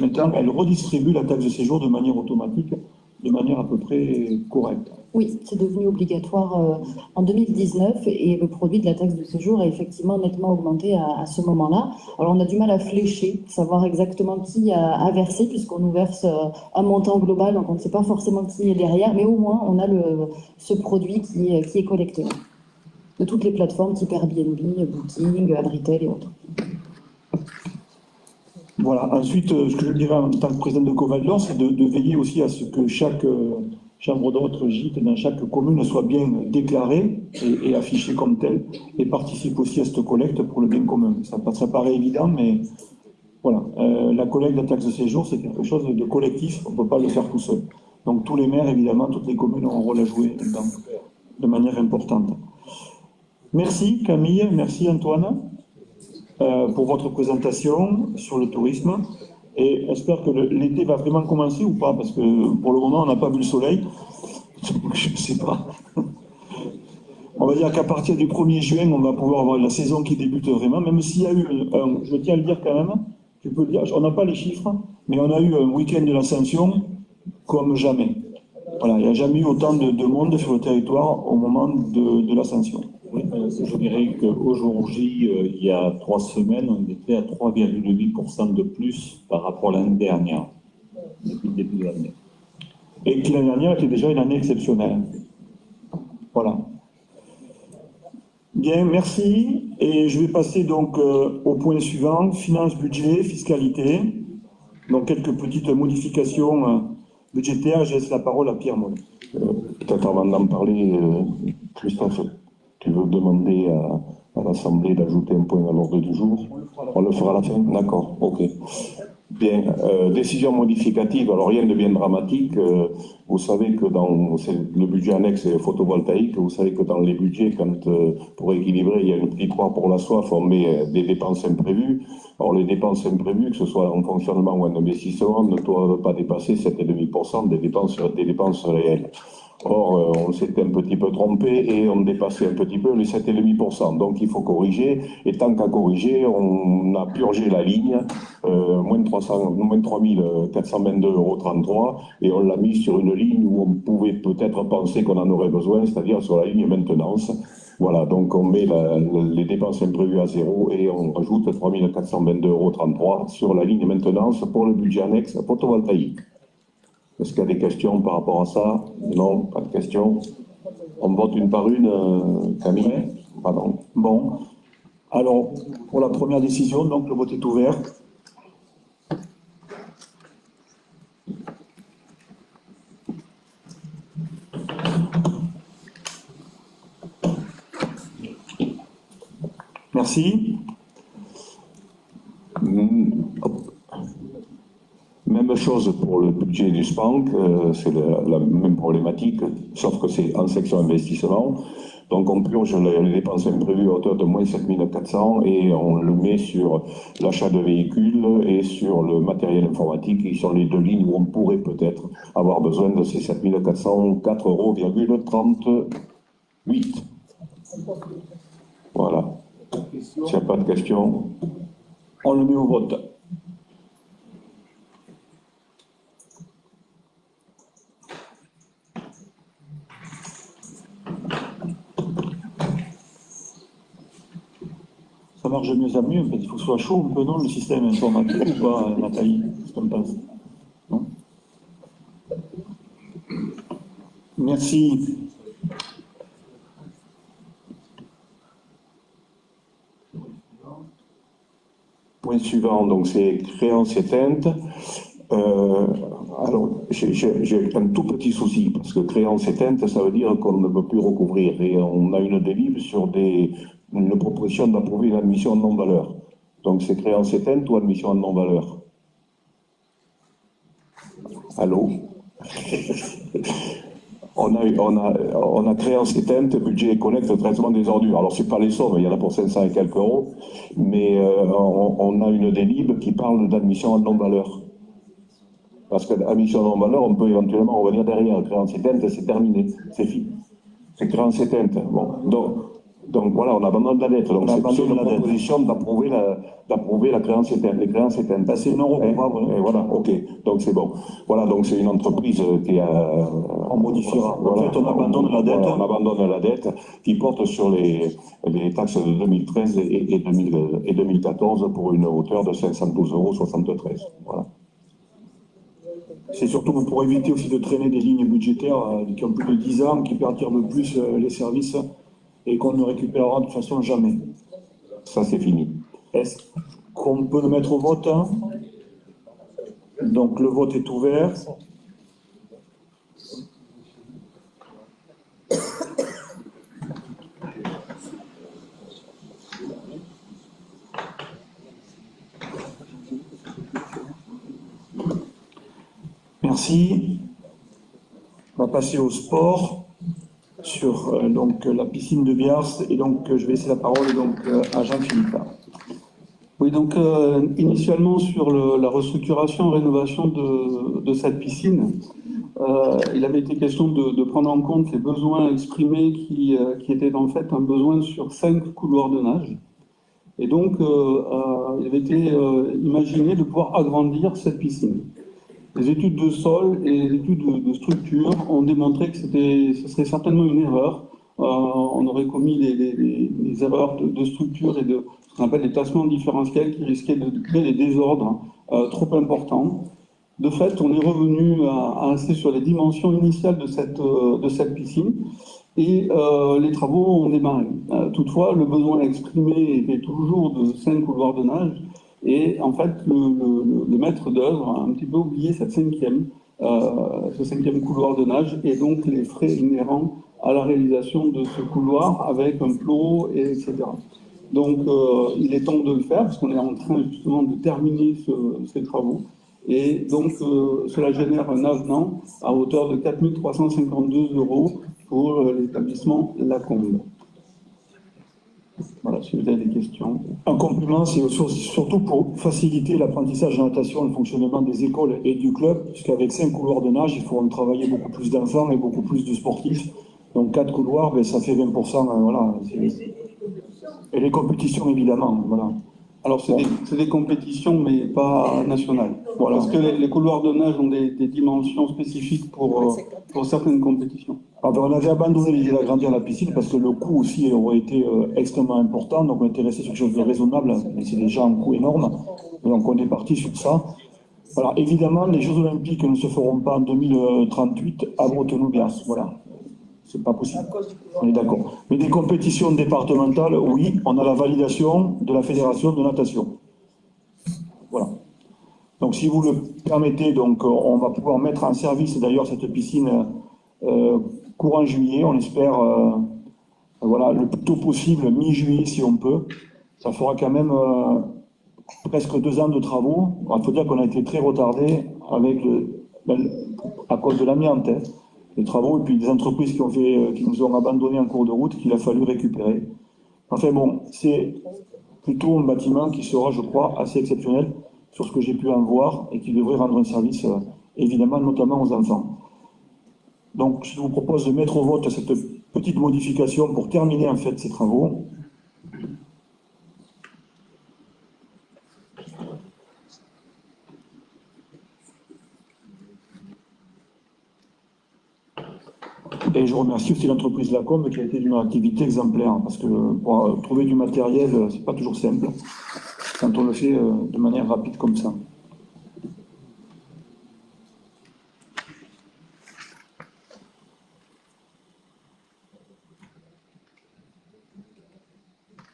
S1: maintenant, elles redistribuent la taxe de séjour de manière automatique, de manière à peu près correcte.
S3: Oui, c'est devenu obligatoire en 2019 et le produit de la taxe de séjour a effectivement nettement augmenté à ce moment-là. Alors on a du mal à flécher, savoir exactement qui a versé, puisqu'on nous verse un montant global, donc on ne sait pas forcément qui est derrière, mais au moins on a ce produit qui est collecté de toutes les plateformes type Airbnb, Booking, Adritel et autres.
S1: Voilà. Ensuite, ce que je dirais en tant que président de Covel d'Or, c'est de veiller aussi à ce que chaque chambre d'hôte, gîte, dans chaque commune soit bien déclarée et affichée comme telle, et participe aussi à cette collecte pour le bien commun. Ça paraît évident, mais voilà. La collecte de la taxe de séjour, c'est quelque chose de collectif, on ne peut pas le faire tout seul. Donc tous les maires, évidemment, toutes les communes ont un rôle à jouer de manière importante. Merci Camille, merci Antoine. Pour votre présentation sur le tourisme. Et j'espère que l'été va vraiment commencer ou pas, parce que pour le moment, on n'a pas vu le soleil. Je ne sais pas. On va dire qu'à partir du 1er juin, on va pouvoir avoir la saison qui débute vraiment, même s'il y a eu, je tiens à le dire quand même, tu peux le dire, on n'a pas les chiffres, mais on a eu un week-end de l'Ascension comme jamais. Voilà, il n'y a jamais eu autant de monde sur le territoire au moment de l'Ascension.
S5: Oui, je dirais qu'au jour J, il y a 3 semaines, on était à 3,8% de plus par rapport à l'année dernière, depuis le début de l'année.
S1: Et qui l'année dernière était déjà une année exceptionnelle. Voilà. Bien, merci. Et je vais passer donc au point suivant, finances, budget, fiscalité. Donc quelques petites modifications budgétaires. Je laisse la parole à Pierre Moll.
S6: Peut-être avant d'en parler, Christophe, tu veux demander à l'Assemblée d'ajouter un point à l'ordre du jour? On le fera à la fin? D'accord, ok. Bien, décision modificative, alors rien de bien dramatique. Vous savez que le budget annexe est photovoltaïque, vous savez que dans les budgets, pour équilibrer, il y a une petite croix pour la soif, on met des dépenses imprévues. Alors les dépenses imprévues, que ce soit en fonctionnement ou en investissement, ne doivent pas dépasser 7,5% des dépenses réelles. Or, on s'était un petit peu trompé et on dépassait un petit peu les 7,5%. Donc, il faut corriger. Et tant qu'à corriger, on a purgé la ligne, moins 3 422,33 €, et on l'a mis sur une ligne où on pouvait peut-être penser qu'on en aurait besoin, c'est-à-dire sur la ligne maintenance. Voilà, donc on met les dépenses imprévues à zéro et on rajoute 3 422,33 € sur la ligne maintenance pour le budget annexe photovoltaïque. Est-ce qu'il y a des questions par rapport à ça? Non, pas de questions. On vote une par une, Camille? Pardon.
S1: Bon. Alors, pour la première décision, donc le vote est ouvert. Merci.
S6: Même chose pour le budget du SPANC, c'est la même problématique, sauf que c'est en section investissement. Donc on purge les dépenses imprévues à hauteur de moins 7 400 et on le met sur l'achat de véhicules et sur le matériel informatique, qui sont les deux lignes où on pourrait peut-être avoir besoin de ces 7 404,38 €. Voilà. S'il n'y a pas de questions,
S1: On le met au vote. Ça marche de mieux en mieux, mais il faut que ce soit chaud un peu, non, le système informatique, ou pas, Nathalie? Qu'est-ce qu'on pense? Non? Merci.
S6: point suivant, donc c'est créances éteintes. Alors, j'ai un tout petit souci, parce que créances éteintes, ça veut dire qu'on ne peut plus recouvrir. Et on a une délibère sur une proposition d'approuver une admission en non-valeur. Donc, c'est créances éteintes ou admission en non-valeur? Allô? On a créances éteintes, budget et collecte, traitement des ordures. Alors, c'est pas les sommes, il y en a pour 500 et quelques euros, mais on a une délibère qui parle d'admission en non-valeur. Parce que l'admission en non-valeur, on peut éventuellement revenir derrière. Créance éteinte, c'est terminé, c'est fini. C'est créance éteinte. Bon, donc voilà, on abandonne la dette. Donc c'est une proposition d'approuver la créance éteinte, les créances éteintes.
S1: Ben, c'est non recouvrable.
S6: Et voilà, ok, donc c'est bon. Voilà, donc c'est une entreprise qui a...
S1: On modifiera.
S6: Voilà,
S1: en fait, on abandonne la dette.
S6: Voilà, on abandonne la dette qui porte sur les taxes de 2013 et 2014 pour une hauteur de 512,73 €. Voilà.
S1: C'est surtout pour éviter aussi de traîner des lignes budgétaires qui ont plus de 10 ans, qui perturbent plus les services et qu'on ne récupérera de toute façon jamais.
S6: Ça, c'est fini.
S1: Est-ce qu'on peut le mettre au vote? Donc le vote est ouvert. Merci. On va passer au sport sur donc la piscine de Biars et donc je vais laisser la parole donc à Jean-Philippe.
S7: Oui, donc initialement sur la restructuration, rénovation de cette piscine, il avait été question de prendre en compte les besoins exprimés qui étaient en fait un besoin sur 5 couloirs de nage. Et donc, il avait été imaginé de pouvoir agrandir cette piscine. Les études de sol et les études de structure ont démontré que ce serait certainement une erreur. On aurait commis des erreurs de structure et de ce qu'on appelle des tassements différentiels qui risquaient de créer des désordres trop importants. De fait, on est revenu à rester sur les dimensions initiales de cette piscine et les travaux ont démarré. Toutefois, le besoin exprimé était toujours de 5 couloirs de nage. Et en fait, le maître d'œuvre a un petit peu oublié ce cinquième couloir de nage et donc les frais inhérents à la réalisation de ce couloir avec un plot, etc. Donc, il est temps de le faire parce qu'on est en train justement de terminer ces travaux. Et donc, cela génère un avenant à hauteur de 4 352 € pour l'établissement Lacombe. Voilà, si vous avez des questions.
S1: En complément, c'est surtout pour faciliter l'apprentissage de natation et le fonctionnement des écoles et du club, puisqu'avec 5 couloirs de nage, il faut en travailler beaucoup plus d'enfants et beaucoup plus de sportifs. Donc 4 couloirs, ben, ça fait 20%. Voilà. Et les compétitions, évidemment. Voilà.
S7: Alors, c'est des compétitions, mais pas nationales. Voilà. Parce que les couloirs de nage ont des dimensions spécifiques pour certaines compétitions.
S1: Alors, on avait abandonné l'idée d'agrandir la piscine parce que le coût aussi aurait été extrêmement important. Donc, on était resté sur quelque chose de raisonnable, mais c'est déjà un coût énorme. Donc, on est parti sur ça. Voilà. Évidemment, les Jeux Olympiques ne se feront pas en 2038 à Bretenoux-Bias. Voilà. C'est pas possible. On est d'accord. Mais des compétitions départementales, oui, on a la validation de la Fédération de natation. Voilà. Donc, si vous le permettez, donc, on va pouvoir mettre en service d'ailleurs cette piscine courant juillet. On espère, voilà, le plus tôt possible, mi-juillet si on peut. Ça fera quand même presque 2 ans de travaux. Il faut dire qu'on a été très retardé avec à cause de l'amiante. Hein. Les travaux, et puis des entreprises qui nous ont abandonnés en cours de route, qu'il a fallu récupérer. Enfin bon, c'est plutôt un bâtiment qui sera, je crois, assez exceptionnel sur ce que j'ai pu en voir et qui devrait rendre un service, évidemment, notamment aux enfants. Donc, je vous propose de mettre au vote cette petite modification pour terminer en fait ces travaux. Et je remercie aussi l'entreprise Lacombe qui a été d'une activité exemplaire, parce que pour trouver du matériel, c'est pas toujours simple, quand on le fait de manière rapide comme ça.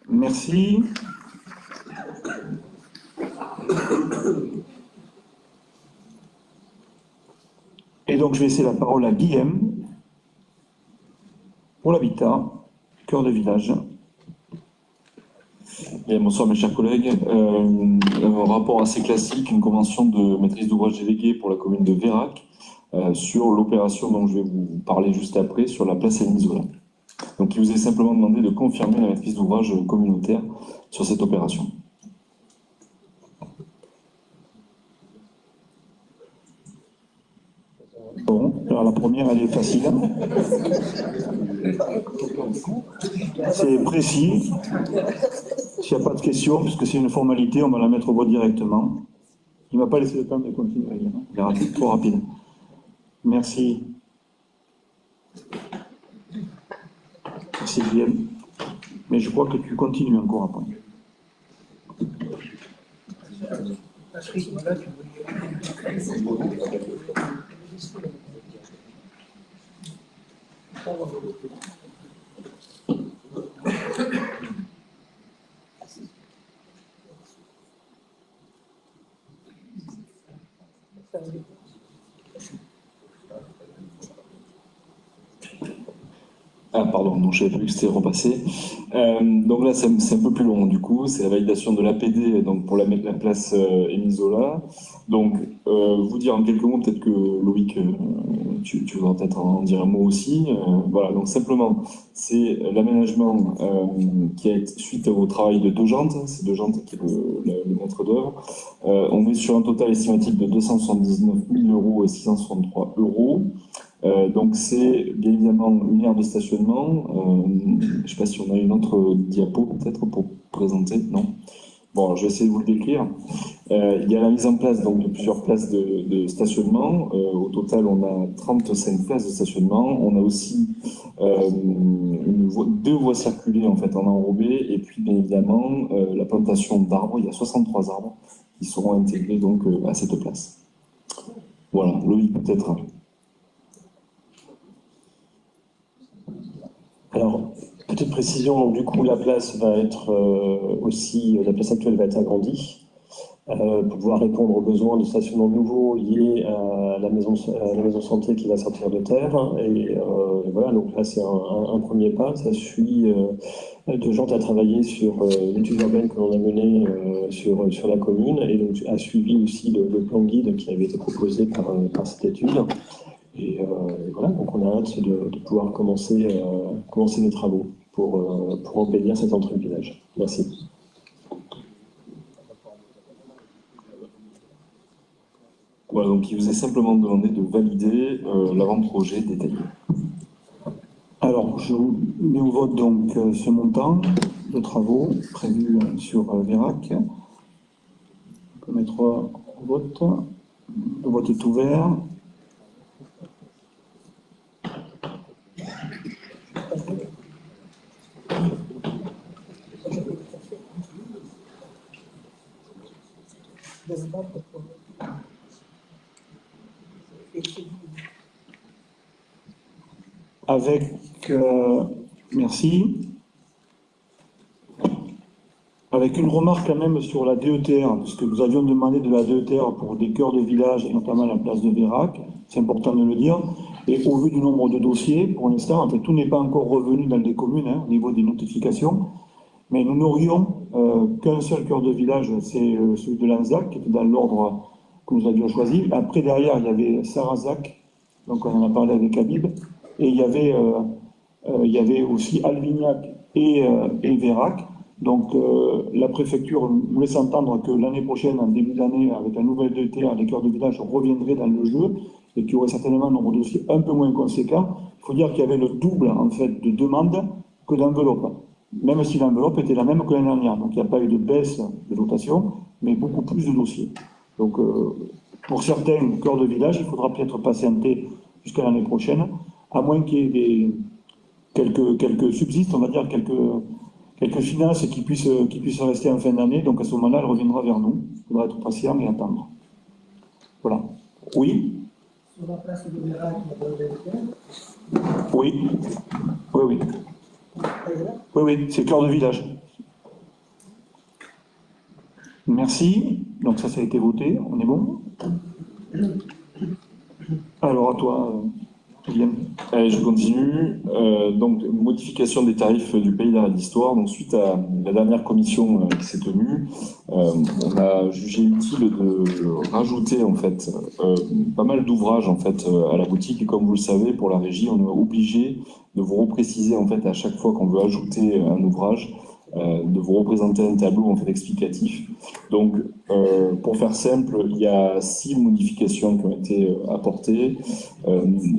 S1: Merci. Et donc je vais laisser la parole à Guillaume pour l'habitat, cœur de village.
S8: Bien, bonsoir mes chers collègues. Un rapport assez classique, une convention de maîtrise d'ouvrage déléguée pour la commune de Vérac sur l'opération dont je vais vous parler juste après, sur la place Enisola. Donc il vous est simplement demandé de confirmer la maîtrise d'ouvrage communautaire sur cette opération.
S1: Bon, alors la première, elle est facile. C'est précis. S'il n'y a pas de questions, puisque c'est une formalité, on va la mettre au vote directement. Il ne m'a pas laissé le temps de continuer. Il est trop rapide. Merci. Merci Guillaume. Mais je crois que tu continues encore après.
S8: Ah pardon, donc je savais plus que c'était repassé. Donc là c'est un peu plus long du coup, c'est la validation de l'APD donc pour la place Enisola. Donc vous dire en quelques mots, peut-être que Loïc, tu voudras peut-être en dire un mot aussi. Voilà, donc simplement c'est l'aménagement qui a été suite au travail de 2 jantes, c'est 2 jantes qui est le maître d'œuvre. On est sur un total estimatif de 279 000 € et 663 €. Donc c'est bien évidemment une aire de stationnement. Je ne sais pas si on a une autre diapo peut-être pour présenter, non? Bon, alors, je vais essayer de vous le décrire. Il y a la mise en place donc, de plusieurs places de stationnement. Au total, on a 35 places de stationnement. On a aussi 2 voies circulées en fait en enrobé, et puis bien évidemment la plantation d'arbres. Il y a 63 arbres qui seront intégrés donc à cette place. Voilà, Loïc peut-être.
S9: Alors, petite précision, donc, du coup, la place va être aussi, la place actuelle va être agrandie pour pouvoir répondre aux besoins de stationnement nouveaux liés à la maison santé qui va sortir de terre. Et voilà, donc là, c'est un premier pas. Ça suit 2 jantes à travailler sur l'étude urbaine que l'on a menée sur la commune, et donc a suivi aussi le plan guide qui avait été proposé par cette étude. Et voilà, donc on a hâte de pouvoir commencer les travaux. pour embellir cette entrée du village. Merci.
S8: Voilà, donc il vous est simplement demandé de valider l'avant-projet détaillé.
S1: Alors, je vous mets au vote donc ce montant de travaux prévus sur Vérac. On peut mettre au vote. Le vote est ouvert. Avec, merci, avec une remarque quand même sur la DETR, parce que nous avions demandé de la DETR pour des cœurs de village, et notamment la place de Vérac, c'est important de le dire, et au vu du nombre de dossiers, pour l'instant, en fait, tout n'est pas encore revenu dans les communes, au niveau des notifications, mais nous n'aurions qu'un seul cœur de village, c'est celui de Lanzac, qui était dans l'ordre que nous avions choisi. Après, derrière, il y avait Sarazac, donc on en a parlé avec Habib, et il y avait aussi Alvignac et Vérac. Donc la préfecture nous laisse entendre que l'année prochaine, en début d'année, avec un nouvel DETR, les cœurs de village reviendraient dans le jeu et qu'il y aurait certainement un nombre de dossiers un peu moins conséquent. Il faut dire qu'il y avait le double en fait de demandes que d'enveloppes, même si l'enveloppe était la même que l'année dernière. Donc il n'y a pas eu de baisse de dotation, mais beaucoup plus de dossiers. Donc pour certains cœurs de village, il faudra peut-être patienter jusqu'à l'année prochaine, à moins qu'il y ait quelques subsistes, on va dire quelques finances qui puissent rester en fin d'année. Donc à ce moment-là, elle reviendra vers nous. Il faudra être patient et attendre. Voilà. Oui.
S10: Sur la place de Vérac,
S1: oui. Oui. Oui, c'est cœur de village. Merci. Donc ça a été voté. On est bon? Alors à toi, Guillaume.
S8: Allez, je continue. Donc, modification des tarifs du Pays d'Arrêt d'Histoire. Donc, suite à la dernière commission qui s'est tenue, on a jugé utile de rajouter en fait pas mal d'ouvrages en fait à la boutique. Et comme vous le savez, pour la régie, on est obligé de vous repréciser en fait à chaque fois qu'on veut ajouter un ouvrage, de vous représenter un tableau en fait explicatif. Donc, pour faire simple, il y a 6 modifications qui ont été apportées,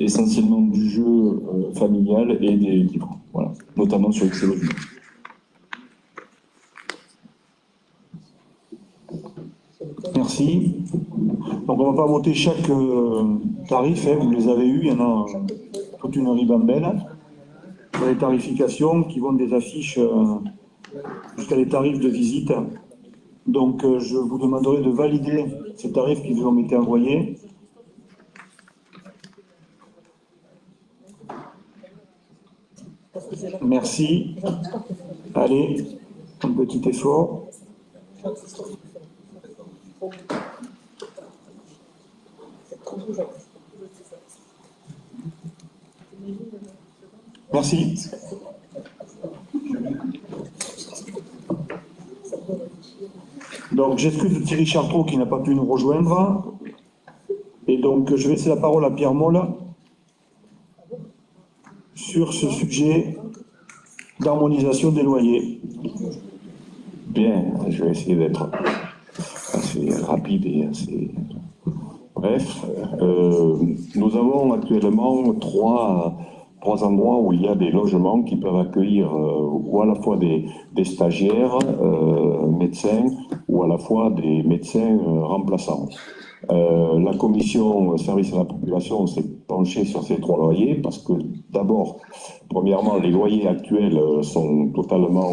S8: essentiellement du jeu familial et des livres, voilà, notamment sur Excelogie.
S1: Merci. Donc on ne va pas voter chaque tarif, vous les avez eus, il y en a toute une ribambelle. Il y a les tarifications qui vont des affiches jusqu'à les tarifs de visite. Donc je vous demanderai de valider ces tarifs qui vous ont été envoyés. Merci. Allez, un petit effort. Merci. Donc j'excuse Thierry Chartrot qui n'a pas pu nous rejoindre. Et donc je vais laisser la parole à Pierre Molle sur ce sujet d'harmonisation des loyers.
S6: Bien, je vais essayer d'être assez rapide et assez bref. Nous avons actuellement trois endroits où il y a des logements qui peuvent accueillir ou à la fois des stagiaires médecins ou à la fois des médecins remplaçants. La commission service à la population s'est penchée sur ces 3 loyers parce que d'abord, premièrement, les loyers actuels sont totalement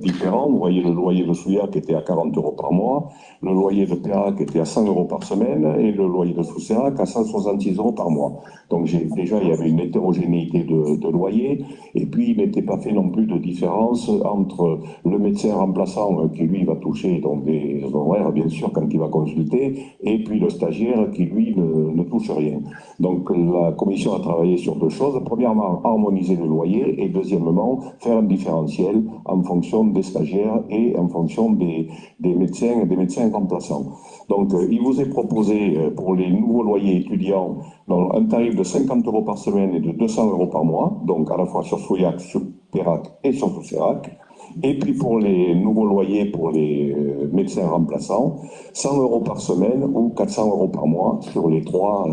S6: différents. Vous voyez le loyer de Souillac était à 40 € par mois, le loyer de Pérac était à 100 € par semaine et le loyer de Soussérac à 166 € par mois. Donc déjà, il y avait une hétérogénéité de loyer et puis il n'était pas fait non plus de différence entre le médecin remplaçant qui lui va toucher donc des honoraires bien sûr quand il va consulter et puis le stagiaire qui lui ne touche rien. Donc la commission a travaillé sur 2 choses. Premièrement, harmoniser le loyer, et deuxièmement, faire un différentiel en fonction des stagiaires et en fonction des médecins remplaçants. Donc, il vous est proposé pour les nouveaux loyers étudiants un tarif de 50 € par semaine et de 200 € par mois, donc à la fois sur Souillac, sur Pérac et sur Sousserac. Et puis pour les nouveaux loyers pour les médecins remplaçants, 100 € par semaine ou 400 € par mois sur les trois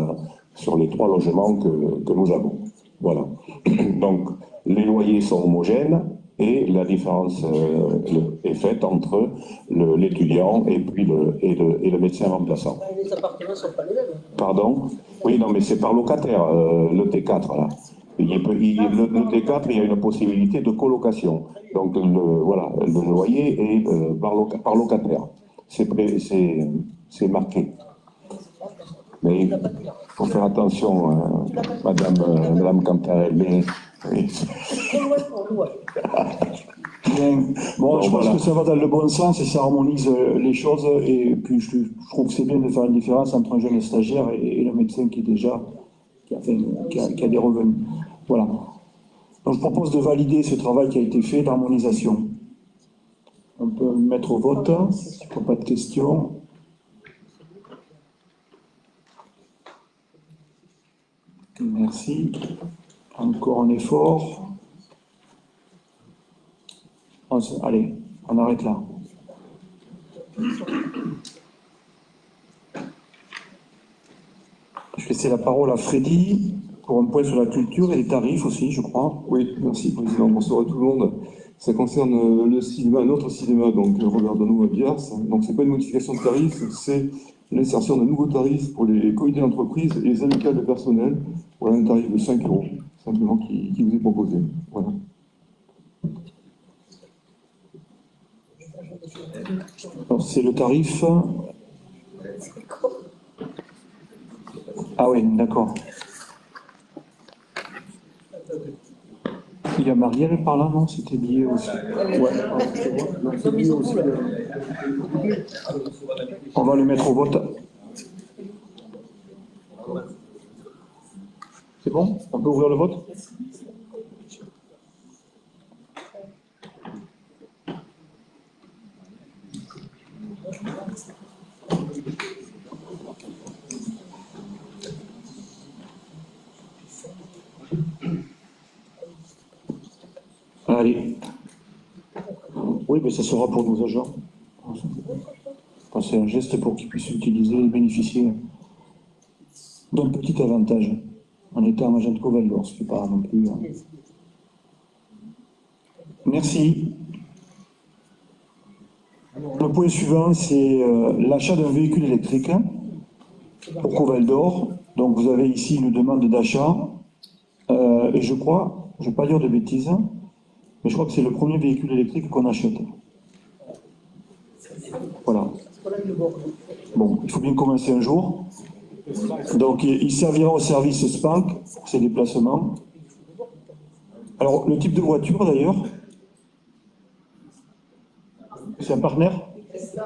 S6: logements que nous avons. Voilà. Donc les loyers sont homogènes et la différence est faite entre l'étudiant et puis le médecin remplaçant.
S10: Les appartements ne sont pas les mêmes.
S6: Pardon? Oui, non, mais c'est par locataire, le T4, là. Le T4, il y a une possibilité de colocation. Donc, le loyer est par locataire. C'est marqué. Mais il faut faire attention, madame Cantarel. Mais, oui.
S10: C'est trop loin pour nous.
S1: Bien. Bon, je pense
S6: voilà.
S1: que ça va dans le bon sens et ça harmonise les choses. Et puis, je trouve que c'est bien de faire une différence entre un jeune stagiaire et le médecin qui a des revenus. Voilà. Donc, je propose de valider ce travail qui a été fait d'harmonisation. On peut mettre au vote, s'il n'y a pas de questions. Merci. Encore un effort. Allez, on arrête là. Je vais laisser la parole à Freddy pour un point sur la culture et les tarifs aussi, je crois.
S11: Oui, merci Président. Bonsoir à tout le monde. Ça concerne le cinéma, notre cinéma, donc Robert Donou à Biars. Donc c'est pas une modification de tarif, c'est l'insertion de nouveaux tarifs pour les comités d'entreprise et les amicales de personnel. Voilà un tarif de 5 €, simplement qui vous est proposé. Voilà.
S1: Alors, c'est le tarif. Ah oui, d'accord. Il y a Marielle par là, non? C'était lié aussi. Ouais. C'est lié aussi. On va le mettre au vote. C'est bon? On peut ouvrir le vote? Allez. Oui, mais ça sera pour nos agents. Enfin, c'est un geste pour qu'ils puissent utiliser et bénéficier d'un petit avantage en étant agent de Covalor, ce qui n'est pas non plus. Merci. Le point suivant, c'est l'achat d'un véhicule électrique pour Covaldor. Donc vous avez ici une demande d'achat. Et je crois, je ne vais pas dire de bêtises, mais je crois que c'est le premier véhicule électrique qu'on achète. Voilà. Bon, il faut bien commencer un jour. Donc il servira au service SPANC pour ses déplacements. Alors le type de voiture d'ailleurs, c'est un partenaire?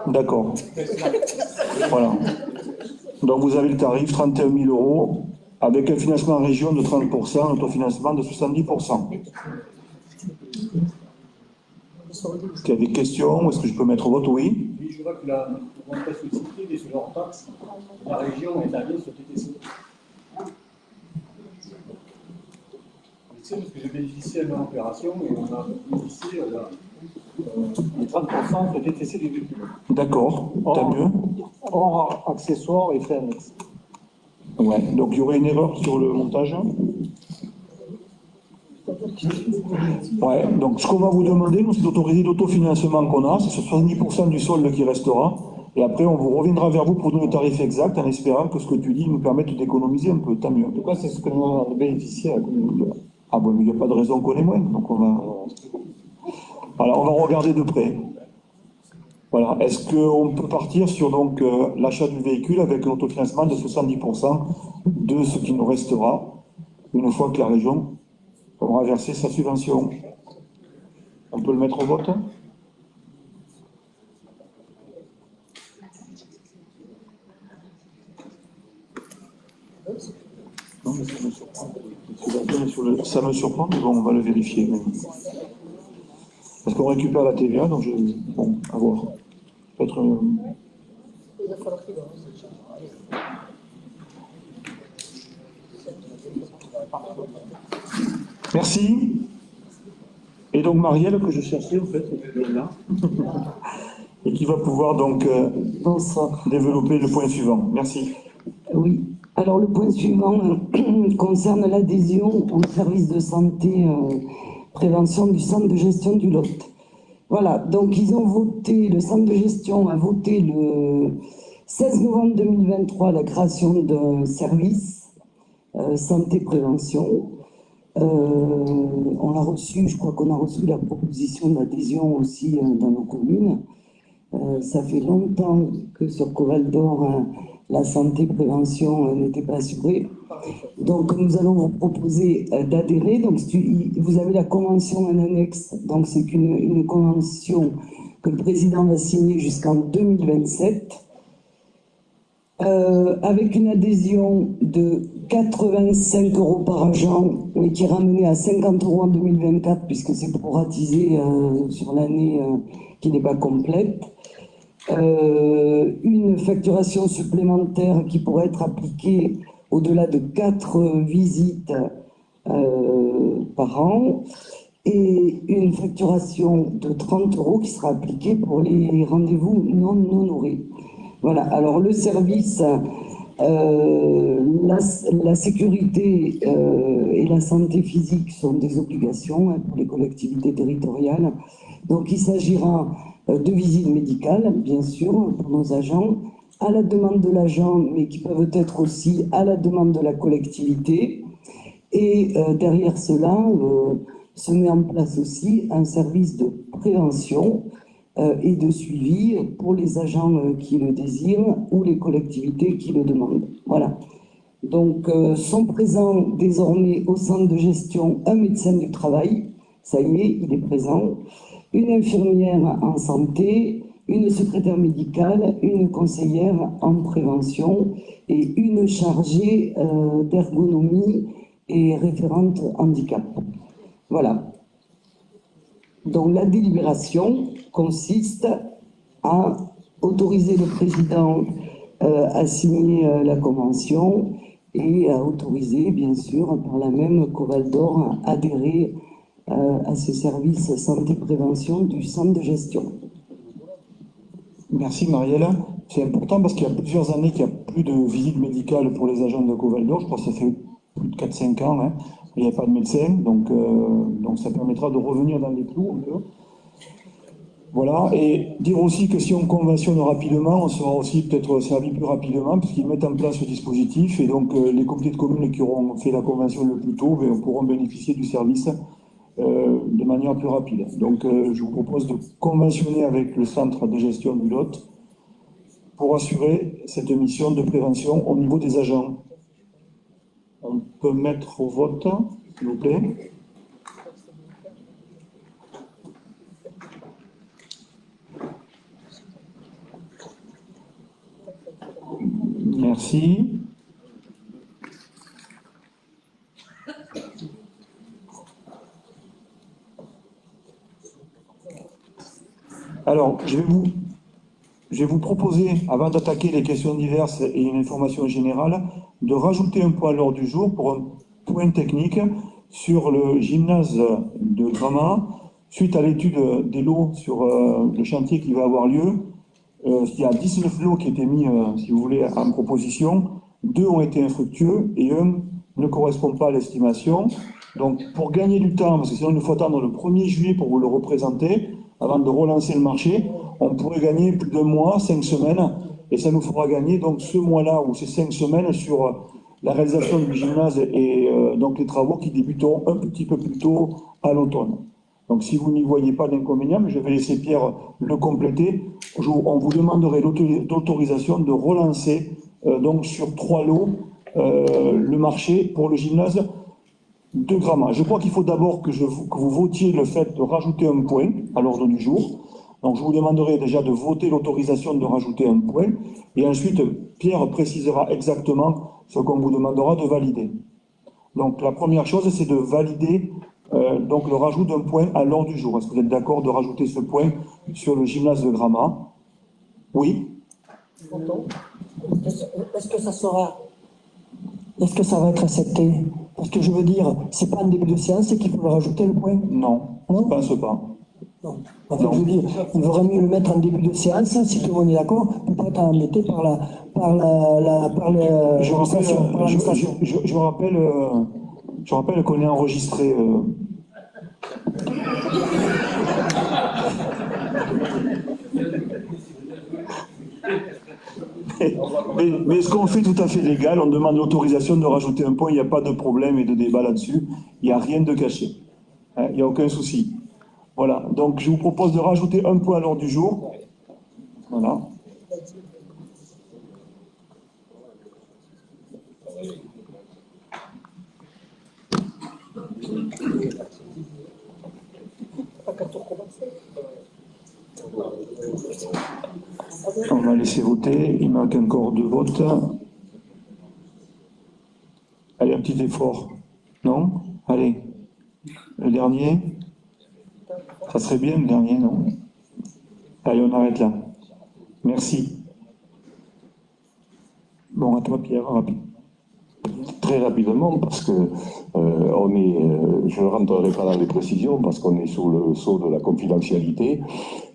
S1: D'accord. Voilà. Donc vous avez le tarif 31 000 € avec un financement en région de 30%, un autofinancement de 70%. Est-ce qu'il y a des questions? Est-ce que je peux mettre au vote? Oui.
S5: Oui, je vois que la société sur leur taxe, la région est allée sur TTC. Je sais parce que j'ai bénéficié à mon opération et on a bénéficié les 30% de TTC des véhicules.
S1: D'accord, tant mieux.
S10: Hors accessoires et frais annexes.
S1: Ouais, donc il y aurait une erreur sur le montage. Ouais, donc ce qu'on va vous demander, nous, c'est d'autoriser l'autofinancement qu'on a, c'est 70% du solde qui restera, et après on vous reviendra vers vous pour donner le tarif exact en espérant que ce que tu dis nous permette d'économiser un peu, tant mieux. En tout cas, c'est ce que nous avons bénéficié à la commune. Ah bon, mais il n'y a pas de raison qu'on ait moins, donc on va... Voilà, on va regarder de près. Voilà, est-ce qu'on peut partir sur donc l'achat du véhicule avec un autofinancement de 70% de ce qui nous restera, une fois que la région aura versé sa subvention? On peut le mettre au vote? Non, mais ça me surprend. Sur ça me surprend, mais bon, on va le vérifier. Parce qu'on récupère la TVA, donc bon, à voir. Peut-être.
S10: Il va falloir qu'il
S1: Merci. Et donc Marielle, que je cherchais en fait, elle est là. Et qui va pouvoir donc développer le point suivant. Merci.
S12: Oui. Alors le point suivant concerne l'adhésion au service de santé prévention du centre de gestion du Lot. Voilà, donc ils ont voté, le centre de gestion a voté le 16 novembre 2023 la création d'un service santé prévention. On l'a reçu, je crois qu'on a reçu la proposition d'adhésion aussi dans nos communes. Ça fait longtemps que sur Coval d'Or, la santé prévention n'était pas assurée. Donc nous allons vous proposer d'adhérer. Donc vous avez la convention en annexe. Donc c'est une convention que le président va signer jusqu'en 2027. Avec une adhésion de 85 € par agent, mais qui est ramenée à 50 € en 2024, puisque c'est proratisé sur l'année qui n'est pas complète. Une facturation supplémentaire qui pourrait être appliquée au-delà de 4 visites par an, et une facturation de 30 € qui sera appliquée pour les rendez-vous non honorés. Voilà, alors le service, la sécurité et la santé physique sont des obligations pour les collectivités territoriales. Donc il s'agira de visites médicales, bien sûr, pour nos agents, à la demande de l'agent, mais qui peuvent être aussi à la demande de la collectivité. Et derrière cela, se met en place aussi un service de prévention et de suivi pour les agents qui le désirent ou les collectivités qui le demandent. Voilà. Donc, sont présents désormais au centre de gestion un médecin du travail, ça y est, il est présent, une infirmière en santé, une secrétaire médicale, une conseillère en prévention et une chargée d'ergonomie et référente handicap. Voilà. Donc la délibération consiste à autoriser le président à signer la convention et à autoriser, bien sûr, par la même Coval d'Or à adhérer à ce service santé-prévention du centre de gestion.
S1: Merci Marielle. C'est important parce qu'il y a plusieurs années qu'il n'y a plus de visite médicale pour les agents de Coval d'Or. Je crois que ça fait plus de 4-5 ans. Hein. Il n'y a pas de médecin, donc ça permettra de revenir dans les clous un peu. Voilà, et dire aussi que si on conventionne rapidement, on sera aussi peut-être servi plus rapidement, puisqu'ils mettent en place ce dispositif, et donc les comités de communes qui auront fait la convention le plus tôt pourront bénéficier du service de manière plus rapide. Donc je vous propose de conventionner avec le centre de gestion du Lot pour assurer cette mission de prévention au niveau des agents. On peut mettre au vote, s'il vous plaît. Merci. Alors, je vais vous proposer, avant d'attaquer les questions diverses et une information générale, de rajouter un point à l'ordre du jour pour un point technique sur le gymnase de Gramat, suite à l'étude des lots sur le chantier qui va avoir lieu. Il y a 19 lots qui étaient mis, si vous voulez, en proposition. 2 ont été infructueux et 1 ne correspond pas à l'estimation. Donc, pour gagner du temps, parce que sinon il faut attendre le 1er juillet pour vous le représenter, avant de relancer le marché, on pourrait gagner plus d'1 mois, 5 semaines, et ça nous fera gagner donc ce mois-là ou ces 5 semaines sur la réalisation du gymnase et donc les travaux qui débuteront un petit peu plus tôt à l'automne. Donc si vous n'y voyez pas d'inconvénient, je vais laisser Pierre le compléter. On vous demanderait l'autorisation de relancer donc sur 3 lots le marché pour le gymnase de Gramat. Je crois qu'il faut d'abord que vous votiez le fait de rajouter un point à l'ordre du jour. Donc je vous demanderai déjà de voter l'autorisation de rajouter un point. Et ensuite, Pierre précisera exactement ce qu'on vous demandera de valider. Donc la première chose, c'est de valider donc le rajout d'un point à l'ordre du jour. Est-ce que vous êtes d'accord de rajouter ce point sur le gymnase de Gramat? Oui.
S12: Est-ce que ça sera... Est-ce que ça va être accepté? Parce que je veux dire, c'est pas un début de séance et qu'il faut le rajouter le point.
S1: Non, je ne pense pas.
S12: Non. En fait, je veux dire, il vaudrait mieux le mettre en début de séance, si tout le monde est d'accord, pour pas être embêté par l'administration.
S1: Je rappelle qu'on est enregistré. Mais ce qu'on fait tout à fait légal, on demande l'autorisation de rajouter un point, il n'y a pas de problème et de débat là-dessus, il n'y a rien de caché, hein, il n'y a aucun souci. Voilà, donc je vous propose de rajouter un point à l'ordre du jour. Voilà. On va laisser voter, il manque encore 2 votes. Allez, un petit effort. Non? Allez. Le dernier? Ça serait bien le dernier, non? Allez, on arrête là. Merci. Bon, à toi, Pierre, rapide.
S6: Très rapidement, parce que je ne rentrerai pas dans les précisions, parce qu'on est sous le sceau de la confidentialité.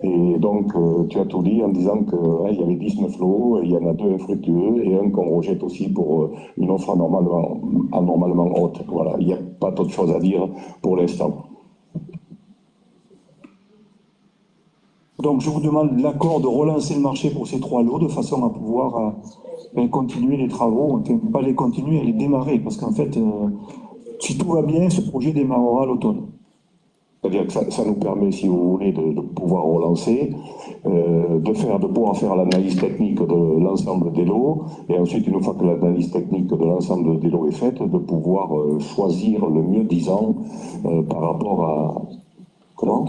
S6: Et donc, tu as tout dit en disant qu'il y avait 19 lots, il y en a 2 infructueux et un qu'on rejette aussi pour une offre anormalement haute. Voilà, il n'y a pas d'autre chose à dire pour l'instant.
S1: Donc, je vous demande l'accord de relancer le marché pour ces 3 lots, de façon à pouvoir continuer les travaux, enfin, pas les continuer, les démarrer, parce qu'en fait, si tout va bien, ce projet démarrera à l'automne.
S6: C'est-à-dire que ça nous permet, si vous voulez, de pouvoir relancer, de pouvoir faire l'analyse technique de l'ensemble des lots, et ensuite, une fois que l'analyse technique de l'ensemble des lots est faite, de pouvoir choisir le mieux disant par rapport à... Comment?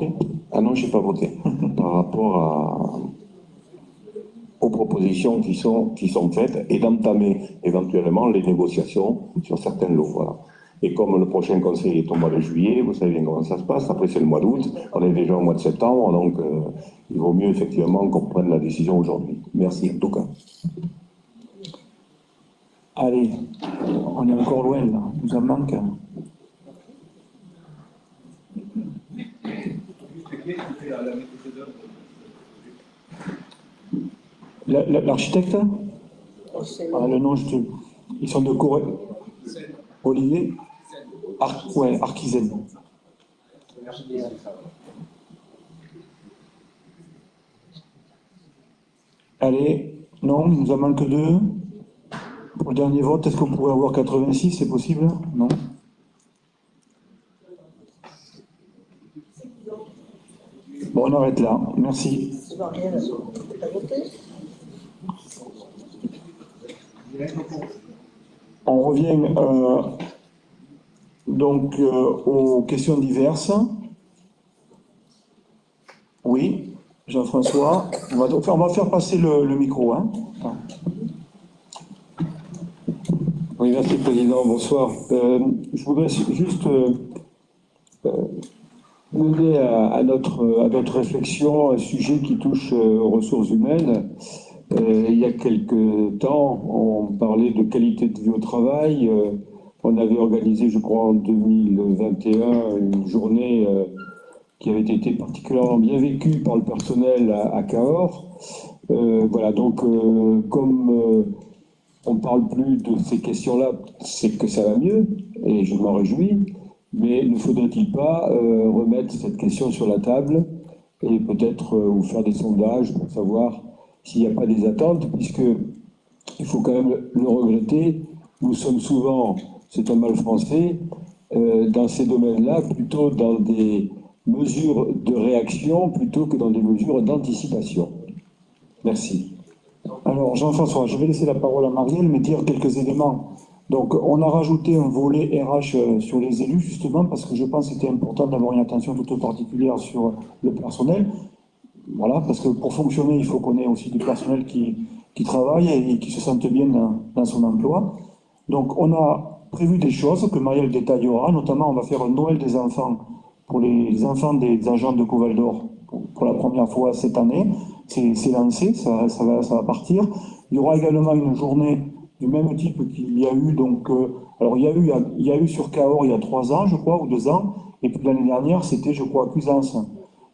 S6: Ah non, je n'ai pas voté. Par rapport aux propositions qui sont faites et d'entamer éventuellement les négociations sur certains lots. Voilà. Et comme le prochain conseil est au mois de juillet, vous savez bien comment ça se passe, après c'est le mois d'août, on est déjà au mois de septembre, donc il vaut mieux effectivement qu'on prenne la décision aujourd'hui. Merci en tout cas.
S1: Allez, on est encore loin là, il nous en manque. L'architecte? Ah, le nom, ils sont de Corée. Olivier? Ouais, Arquizen. Allez, non, il nous en manque 2. Pour le dernier vote, est-ce qu'on pourrait avoir 86, c'est possible? Non? Bon, on arrête là. Merci. On revient donc aux questions diverses. Oui, Jean-François. On va faire passer le micro. Hein.
S13: Oui, merci Président. Bonsoir. Je voudrais juste mener à notre réflexion un sujet qui touche aux ressources humaines. Il y a quelques temps, on parlait de qualité de vie au travail. On avait organisé, je crois, en 2021, une journée qui avait été particulièrement bien vécue par le personnel à Cahors. Voilà, donc comme on ne parle plus de ces questions-là, c'est que ça va mieux, et je m'en réjouis. Mais ne faudrait-il pas remettre cette question sur la table et peut-être ou faire des sondages pour savoir s'il n'y a pas des attentes, puisque il faut quand même le regretter, nous sommes souvent, c'est un mal français, dans ces domaines-là, plutôt dans des mesures de réaction plutôt que dans des mesures d'anticipation. Merci.
S1: Alors Jean-François, je vais laisser la parole à Marielle, mais dire quelques éléments. Donc on a rajouté un volet RH sur les élus, justement, parce que je pense que c'était important d'avoir une attention toute particulière sur le personnel. Voilà, parce que pour fonctionner, il faut qu'on ait aussi du personnel qui travaille et qui se sente bien dans son emploi. Donc on a prévu des choses que Marielle détaillera, notamment on va faire un Noël des enfants pour les enfants des agents de Coval d'Or pour la première fois cette année. C'est lancé, ça va partir. Il y aura également une journée du même type qu'il y a eu, donc, alors il y a eu sur Cahors il y a 3 ans, je crois, ou 2 ans, et puis l'année dernière, c'était, je crois, à Cuisance.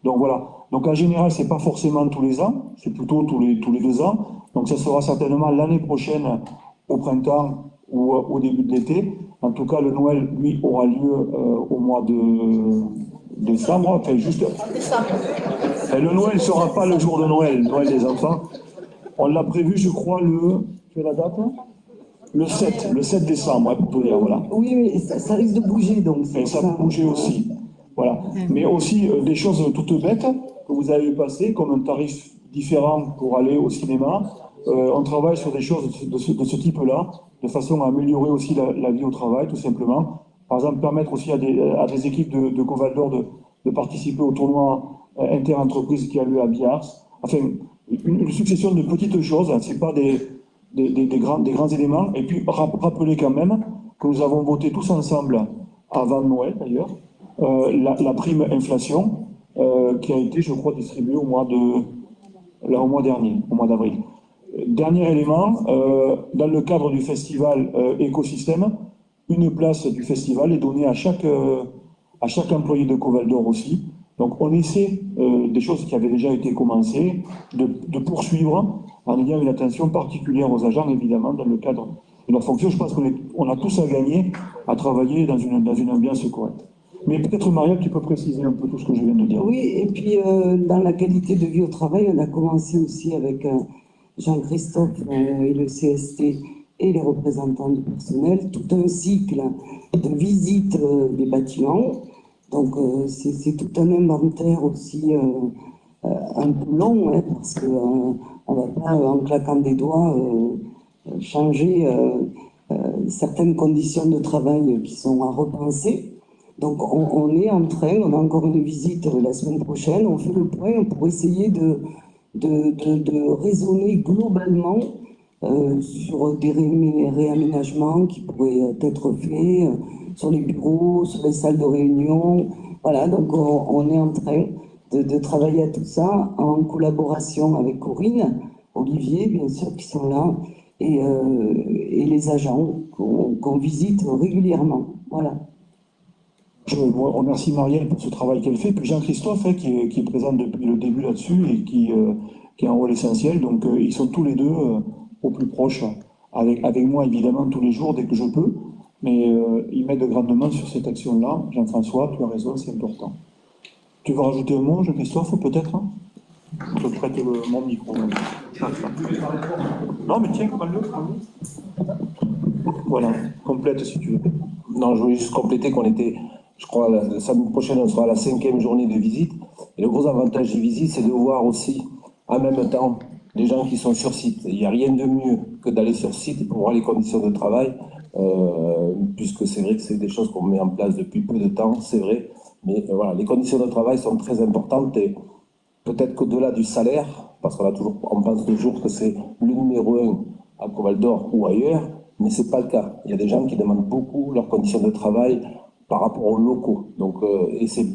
S1: Donc voilà. Donc en général, c'est pas forcément tous les ans, c'est plutôt tous les 2 ans. Donc ça sera certainement l'année prochaine, au printemps ou au début de l'été. En tout cas, le Noël, lui, aura lieu au mois de décembre, enfin juste. Et le Noël ne sera pas le jour de Noël, le Noël des enfants. On l'a prévu, je crois, tu as la date? Le 7 décembre, hein, pour tout dire, voilà.
S12: Oui, mais ça risque de bouger, donc.
S1: Et ça peut bouger aussi, voilà. Mais aussi des choses toutes bêtes que vous avez passées, comme un tarif différent pour aller au cinéma. On travaille sur des choses de ce type-là, de façon à améliorer aussi la vie au travail, tout simplement. Par exemple, permettre aussi à des équipes de Coval d'Or de participer au tournoi inter-entreprise qui a lieu à Biars. Enfin, une succession de petites choses, c'est pas des grands éléments. Et puis, rappeler quand même que nous avons voté tous ensemble, avant Noël d'ailleurs, la prime inflation qui a été, je crois, distribuée au mois dernier, au mois d'avril. Dernier élément, dans le cadre du festival Écosystème, une place du festival est donnée à chaque employé de Coval d'Or aussi. Donc on essaie des choses qui avaient déjà été commencées, de poursuivre en ayant une attention particulière aux agents, évidemment, dans le cadre de leur fonction. Je pense qu'on a tous à gagner à travailler dans une ambiance correcte. Mais peut-être, Marielle, tu peux préciser un peu tout ce que je viens de dire.
S12: Oui, et puis dans la qualité de vie au travail, on a commencé aussi avec Jean-Christophe et le CST et les représentants du personnel, tout un cycle de visite des bâtiments. Donc c'est tout un inventaire aussi un peu long, hein, parce qu'on ne va pas, en claquant des doigts, changer certaines conditions de travail qui sont à repenser. Donc on est en train, on a encore une visite la semaine prochaine, on fait le point pour essayer de raisonner globalement sur des réaménagements qui pourraient être faits sur les bureaux, sur les salles de réunion. Voilà, donc on est en train de travailler à tout ça en collaboration avec Corinne, Olivier, bien sûr, qui sont là, et les agents qu'on visite régulièrement. Voilà.
S1: Je remercie Marielle pour ce travail qu'elle fait, puis Jean-Christophe qui est présent depuis le début là-dessus et qui a un rôle essentiel. Donc ils sont tous les deux au plus proche, avec moi évidemment tous les jours dès que je peux, mais ils m'aident grandement sur cette action-là. Jean-François, tu as raison, c'est important. Tu veux rajouter un mot, Jean-Christophe, peut-être? Je te prête mon micro. Non, mais tiens, prends-le. Voilà, complète si tu veux.
S14: Non, je voulais juste compléter qu'on était, je crois, la semaine prochaine, on sera à la 5e journée de visite. Et le gros avantage des visites, c'est de voir aussi, en même temps, les gens qui sont sur site. Il n'y a rien de mieux que d'aller sur site pour voir les conditions de travail, puisque c'est vrai que c'est des choses qu'on met en place depuis peu de temps, c'est vrai. Mais voilà, les conditions de travail sont très importantes et peut-être qu'au-delà du salaire, parce on pense toujours que c'est le numéro 1 à Coval d'Or ou ailleurs, mais ce n'est pas le cas. Il y a des gens qui demandent beaucoup leurs conditions de travail par rapport aux locaux. Donc, et c'est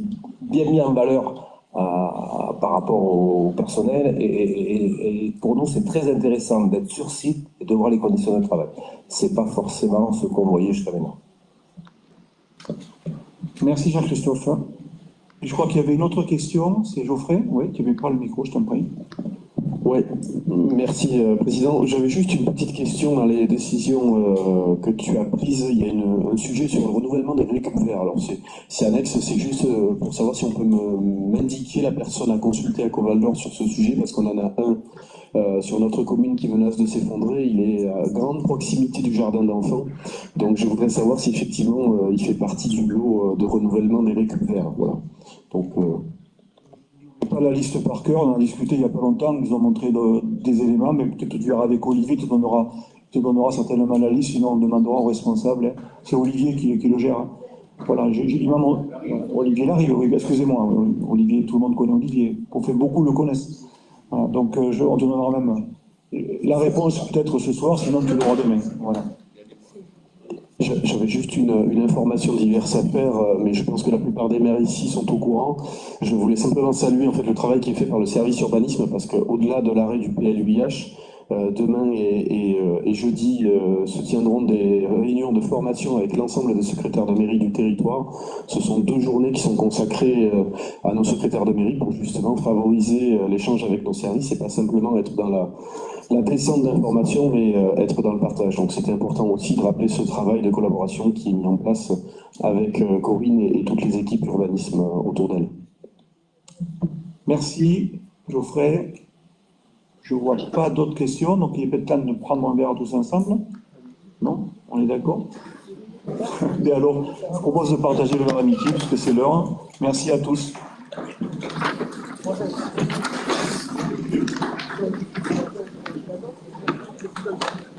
S14: bien mis en valeur par rapport au personnel. Et pour nous, c'est très intéressant d'être sur site et de voir les conditions de travail. Ce n'est pas forcément ce qu'on voyait jusqu'à maintenant.
S1: Merci Jean-Christophe. Je crois qu'il y avait une autre question, c'est Geoffrey. Oui, tu veux prendre le micro, je t'en prie.
S15: Oui, merci Président. J'avais juste une petite question dans les décisions que tu as prises. Il y a un sujet sur le renouvellement des grilles verts. Alors c'est annexe, c'est juste pour savoir si on peut m'indiquer la personne à consulter à Coval d'Or sur ce sujet, parce qu'on en a un sur notre commune qui menace de s'effondrer. Il est à grande proximité du jardin d'enfants. Donc je voudrais savoir si effectivement il fait partie du lot de renouvellement des grilles verts. Voilà. Donc
S1: pas la liste par cœur, on en a discuté il n'y a pas longtemps, ils nous ont montré des éléments, mais peut-être que tu verras avec Olivier, tu donneras certainement la liste, sinon on demandera au responsable. Hein. C'est Olivier qui le gère. Hein. Voilà, Olivier l'arrive, oui, excusez-moi, Olivier, tout le monde connaît Olivier, qu'on fait beaucoup le connaissent. Voilà, donc on te donnera même la réponse peut-être ce soir, sinon tu l'auras demain. Voilà.
S15: J'avais juste une information diverse à faire, mais je pense que la plupart des maires ici sont au courant. Je voulais simplement saluer en fait le travail qui est fait par le service urbanisme, parce qu'au-delà de l'arrêt du PLUIH, demain et jeudi se tiendront des réunions de formation avec l'ensemble des secrétaires de mairie du territoire. Ce sont 2 journées qui sont consacrées à nos secrétaires de mairie pour justement favoriser l'échange avec nos services et pas simplement être dans la descente d'informations, mais être dans le partage. Donc c'était important aussi de rappeler ce travail de collaboration qui est mis en place avec Corinne et toutes les équipes urbanisme autour d'elle.
S1: Merci, Geoffrey. Je ne vois pas d'autres questions, donc il est peut-être temps de prendre un verre tous ensemble. Non? On est d'accord? Et alors, je propose de partager le verre d'amitié, puisque c'est l'heure. Merci à tous.
S10: Thank you.